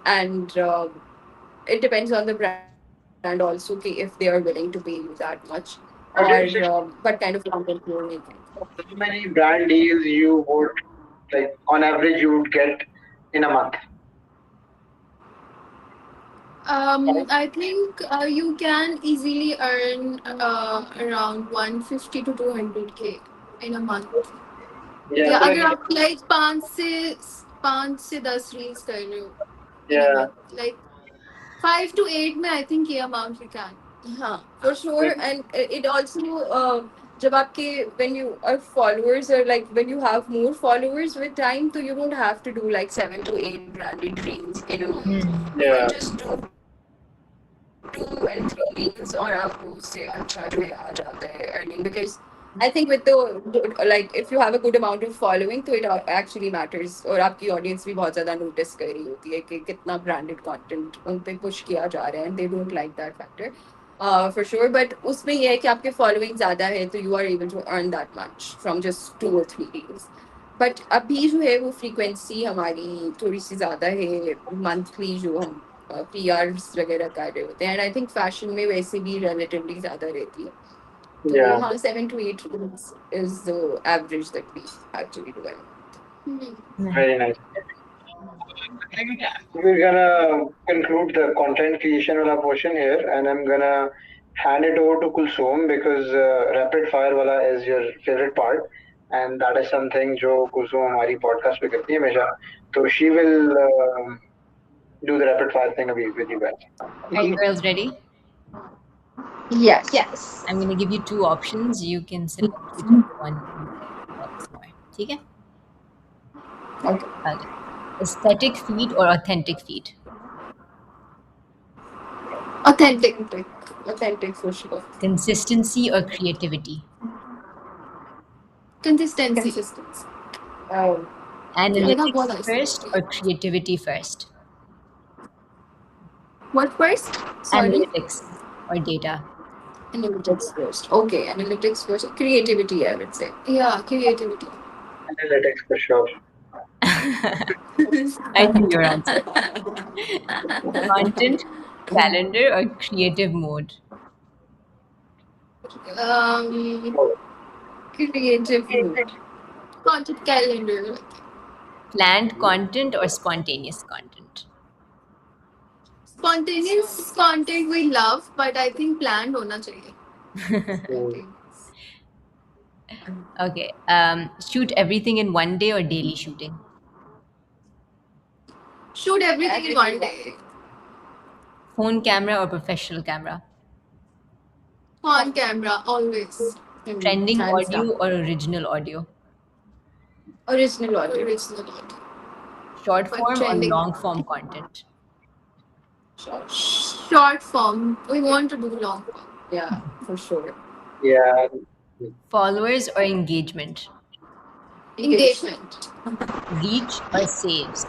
And it depends on the brand also कि if they are willing to pay you that much, or 30 to 60. what kind of content you're making. How many brand deals you would, like, on average, you would get in a month? I think you can easily earn around 150 to 200K in a month. Yeah. या So अगर आप like पाँच से 10 reels कर रहे हो इन अ yeah. Month like 5 to 8 में I think ये अमाउंट यू कैन. हाँ, for sure. And it also जब आपके when you are followers, or like when you have more followers with time, so you don't have to do like 7 to 8 branded reels in a month. Hmm. You Yeah. can just do 2 and 3 reels और आपको उससे अच्छा जो है आ जाता है earning. Because I think with the like if you have a good amount of following, तो it actually matters. और आपकी audience भी बहुत ज़्यादा notice कर रही होती है कि कितना branded content उन पे push किया जा रहा है, and they don't like that factor. For sure, but उसमें ये है कि आपके following ज़्यादा है, तो you are able to earn that much from just 2 or 3 reels. But अभी जो है वो फ्रीक्वेंसी हमारी थोड़ी सी ज़्यादा है, मंथली जो हम PRs वगैरह कर रहे होते हैं. एंड आई थिंक फैशन में वैसे भी रिलेटिवली ज़्यादा रहती है. तो Yeah. हाँ, 7 to 8 is the average that we actually do it. Very nice. I think we're gonna conclude the content creation wala portion here, and I'm gonna hand it over to Kulsum because rapid fire wala is your favorite part, and that is something जो Kulsum हमारी podcast पे करती है हमेशा. So she will do the rapid fire thing अभी with you guys. Are you girls ready? Yes. I'm going to give you two options. You can select whichever one you like more. ठीक है? Okay. Okay. Aesthetic feed or authentic feed? Authentic. Authentic for sure. Consistency or creativity? Consistency. Consistency. Um, Analytics first or creativity first? What first? Sorry. Analytics or data? Analytics first. Okay, analytics first. Creativity, I would say. Yeah, creativity. Analytics for sure. I knew your answer. Content, calendar, or creative mode? Creative mood. Content calendar. Planned content or spontaneous content? Spontaneous content we love, but I think planned होना चाहिए. Mm. Okay. Shoot everything in one day or daily shooting? Shoot everything in one day. Phone camera or professional camera? On camera, always. Trending Hands audio down. or original audio? Original audio. Original audio. Short But form or trending. long form content? Short form. We want to do long form. Yeah, for sure. Yeah. Followers or engagement? Engagement. Reach or saves?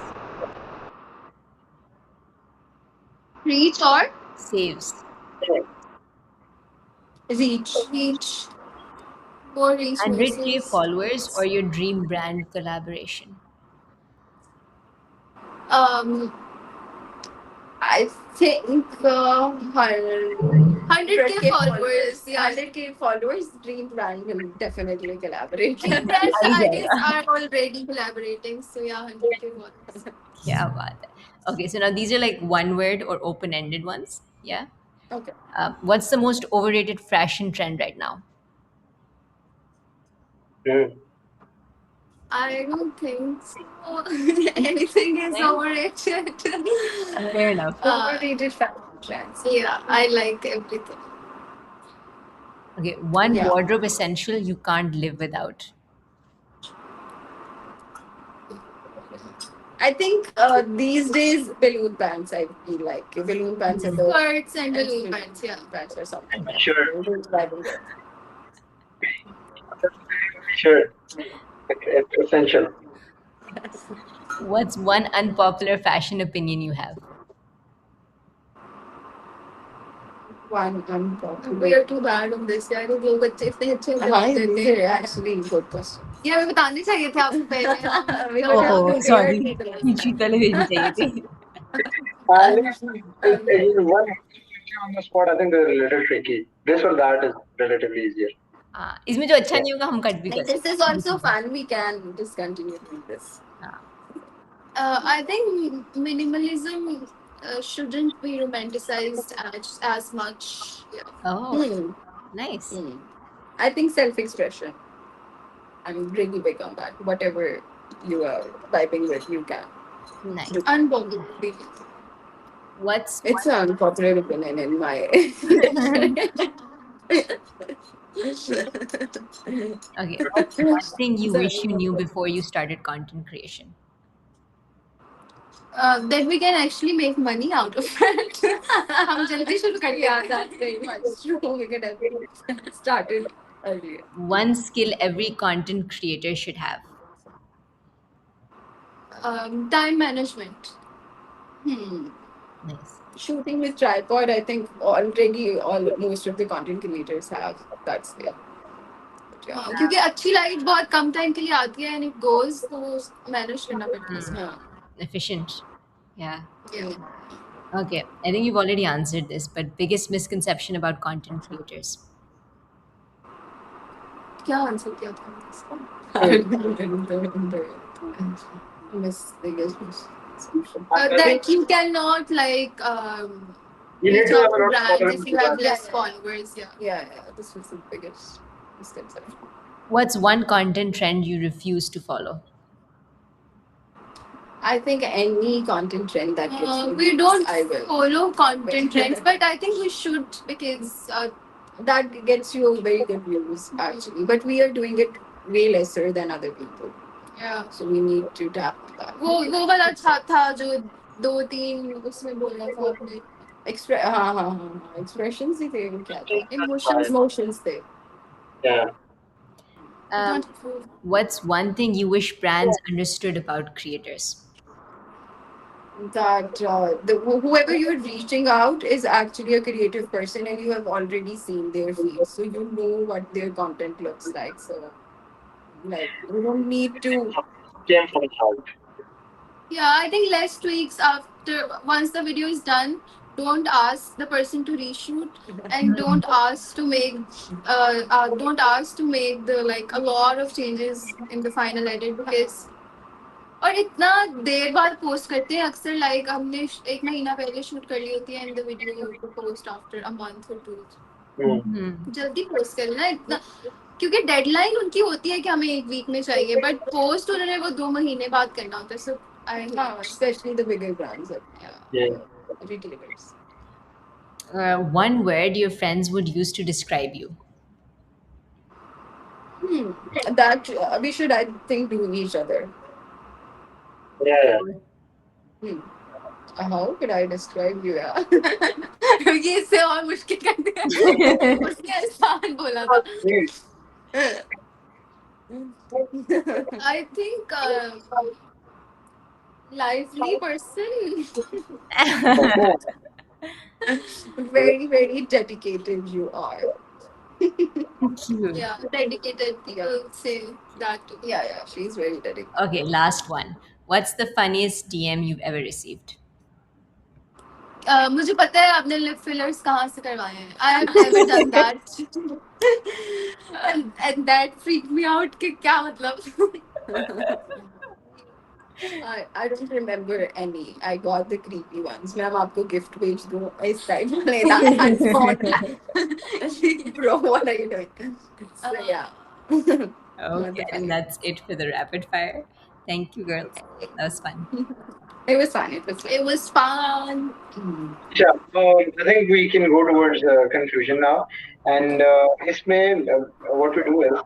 Reach or Saves. Reach. reach. More reach 100K versus. followers or your dream brand collaboration? I think 100K followers. Yeah. 100K followers, dream brand will definitely collaborate. Brand I get artists are already collaborating, so yeah, 100K followers. Yeah, baat hai. Okay, so now these are like one word or open ended ones. Yeah. Okay. What's the most overrated fashion trend right now? Mm. I don't think so. Anything is Right? overrated. Fair enough. Overrated fashion trends. Yeah, I like everything. Okay, one Yeah. wardrobe essential you can't live without. I think these days balloon pants. I feel like balloon pants and the Skirts and balloon pants, yeah. pants or something. Sure, Like that. sure. It's essential. What's one unpopular fashion opinion you have? One We unpopular. are too bad on this. यार ये लोग अच्छे इतने अच्छे Hi, जवाब देते these हैं. are actually good question. ये हमें बताने चाहिए थे आपको पहले. We But were हम Oh, prepared sorry. to do this. पीछे पहले भेजनी चाहिए थी. And one on the spot, I think they're a little tricky. This or that is relatively easier. हाँ, इसमें जो अच्छा नहीं होगा हम कट भी कर Like, this सकते is also fun. We can discontinue doing this. हैं. I think minimalism shouldn't be romanticized as much. Yeah. Oh, Hmm. nice. Hmm. I think self-expression. I'm really big on that. Whatever you are vibing with, you can. Nice. Unpopular. What's It's an unpopular opinion in my. okay? What's one thing you wish you knew Sorry. before you started content creation? That we can actually make money out of it. हम जल्दी शुरू कर Yeah, that's very much true. We could have started earlier. One skill every content creator should have. Time management. Nice. Shooting with tripod, I think already most of the content creators have that skill. But yeah. क्योंकि अच्छी light बहुत कम time के लिए आती है and it goes तो manage करना पड़ता है इसमें. Yeah. Efficient. Yeah. Yeah. Okay. I think you've already answered this, but biggest misconception about content creators. क्या आंसर किया था हमने इसका? That you cannot like You need reach to out have a to lot of brands followers if to you have that. less followers. Yeah. Yeah, this was the biggest misconception. What's one content trend you refuse to follow? I think any content trend that gets We released, don't I will. follow content trends, but I think we should because That gets you very good views actually, but we are doing it way lesser than other people, yeah. so we need to tap that. वो वाला था जो 2-3 उसमें बोला था आपने. Expressions ही थे क्या था? Emotions. Emotions थे. Yeah. Not What's one thing you wish brands understood about creators? That whoever you're reaching out is actually a creative person and you have already seen their feed, so you know what their content looks like. So, like, you don't need to. Came from the heart. Yeah, I think less tweaks after once the video is done. Don't ask the person to reshoot and don't ask to make the like a lot of changes in the final edit because और इतना देर बाद post करते हैं अक्सर like हमने 1 महीना पहले shoot कर ली होती है and the video post after a month और 2 जल्दी पोस्ट करना इतना क्योंकि डेडलाइन उनकी होती है कि हमें 1 वीक में चाहिए बट पोस्ट उन्होंने वो 2 महीने बाद करना होता है सो Especially the bigger brands. Yeah. Retailers. One word your friends would use to describe you. That we should, I think, do each other. Yeah. How could I describe you? Yeah. ये इससे और मुश्किल कर दिया उसने आसान बोला था I think lively person. Very, very dedicated you are. Cute. Yeah, dedicated people say that too. Yeah, she's very dedicated. Okay, last one. What's the funniest DM you've ever received? मुझे पता है आपने लिप फिलर्स कहाँ से करवाए हैं. I have never done that. and that freaked me out कि क्या मतलब. I don't remember any. I got the creepy ones. Ma'am आपको gift भेज दूँ इस टाइप वाले that. Bro, what are you doing? So yeah. Okay, and that's it for the rapid fire. Thank you, girls. That was fun. It was fun. It was fun. It was fun. Yeah, I think we can go towards conclusion now. And इसमें what we do is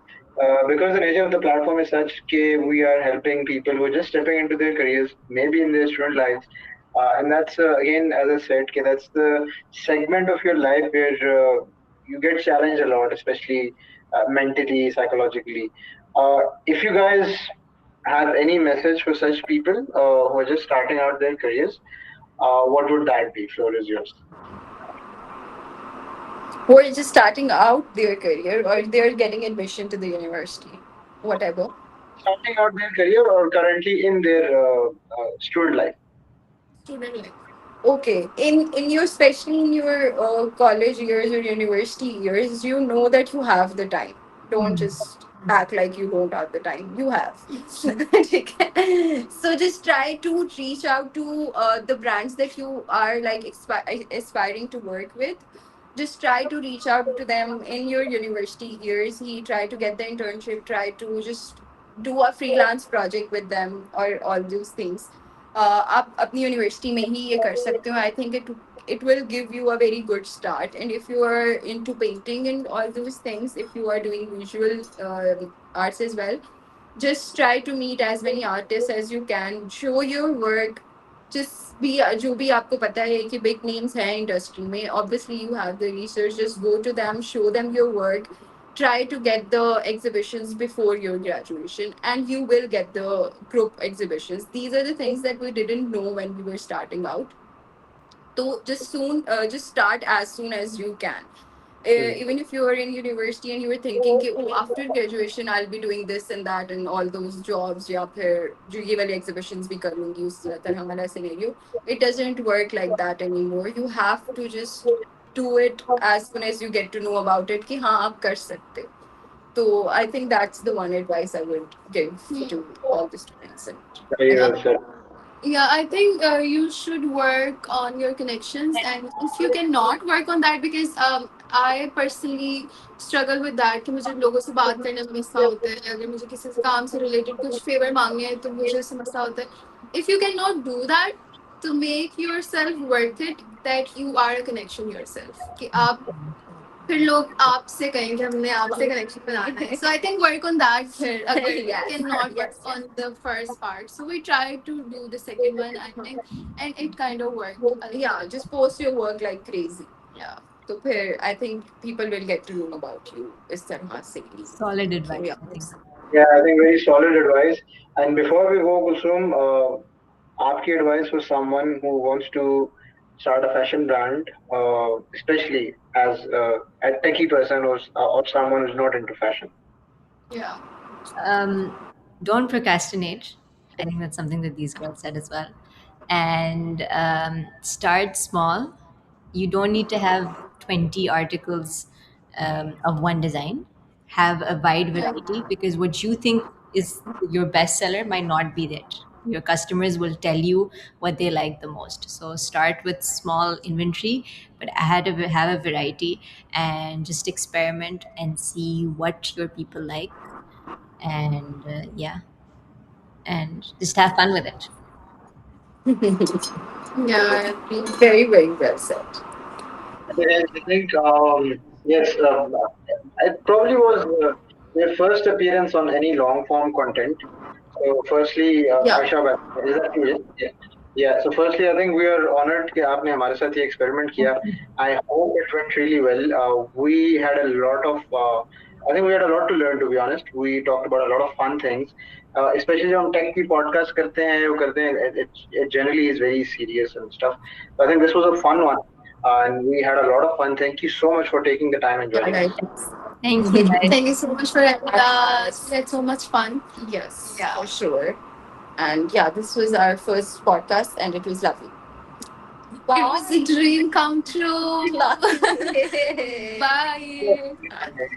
because the nature of the platform is such that we are helping people who are just stepping into their careers, maybe in their student lives, and that's again, as I said, that's the segment of your life where you get challenged a lot, especially mentally, psychologically. If you guys have any message for such people who are just starting out their careers, what would that be? Floor is yours. Who are just starting out their career or they're getting admission to the university, whatever. Starting out their career or currently in their student life. Student life. Okay, in your especially in your college years or university years, you know that you have the time. Don't just act like you don't have the time. You have. Okay. So just try to reach out to the brands that you are like aspiring to work with. Just try to reach out to them in your university years. He try to get the internship. Try to just do a freelance project with them or all those things. आप अपनी university में ही ये कर सकते हो. I think it will give you a very good start. And if you are into painting and all those things, if you are doing visual arts as well, just try to meet as many artists as you can. Show your work. Just be जो भी आपको पता है कि big names हैं industry में. Obviously, you have the research. Just go to them, show them your work. Try to get the exhibitions before your graduation, and you will get the group exhibitions. These are the things that we didn't know when we were starting out. So just start as soon as you can. Even if you are in university and you were thinking कि, oh, after graduation I'll be doing this and that and all those jobs या फिर जो ये वाले exhibitions भी कर लूंगी उस तरह वाला scenario, it doesn't work like that anymore. You have to just do it as soon as you get to know about it कि हाँ आप कर सकते हो. So I think that's the one advice I would give to all the students. And Very well said. Yeah, I think you should work on your connections, and if you cannot work on that, because I personally struggle with that कि मुझे लोगों से बात करने में मसला होता है. अगर मुझे किसी से काम से related कुछ favor मांगने हैं तो मुझे उससे मसला होता है. If you cannot do that, to make yourself worth it, that you are a connection yourself. कि आप फिर लोग आपसे कहेंगे हमने आपसे कनेक्शन बनाना है. So I think work on that फिर अगर you Yes. cannot work on the first part. So we try to do the second one, I think, and it kind of worked. Yeah, just post your work like crazy. Yeah. So फिर I think people will get to know about you इस तरह से. Solid advice, Yeah. I think. Yeah, I think very solid advice. And before we go, Kusum, आपकी advice for someone who wants to start a fashion brand, especially as a techie person or someone who's not into fashion. Yeah. Don't procrastinate. I think that's something that these girls said as well. And start small. You don't need to have 20 articles of one design. Have a wide variety, because what you think is your bestseller might not be that. Your customers will tell you what they like the most. So start with small inventory, but have a variety and just experiment and see what your people like. And yeah, and just have fun with it. Yeah. Very, very well said. I think yes, it probably was their first appearance on any long form content. So, firstly, Yeah. Aisha, is that you? Yeah. Yeah. So, firstly, I think we are honored कि आपने हमारे साथ ये experiment किया. I hope it went really well. We had a lot of, I think we had a lot to learn. To be honest, we talked about a lot of fun things. Especially जब हम tech की podcast करते हैं, वो करते हैं, it generally is very serious and stuff. So I think this was a fun one. And we had a lot of fun. Thank you so much for taking the time and joining us. Right. Thank you, guys. Thank you so much for having us. We had so much fun. Yes, Yeah. for sure. And yeah, this was our first podcast and it was lovely. It was a dream come true. Bye. Bye. Okay.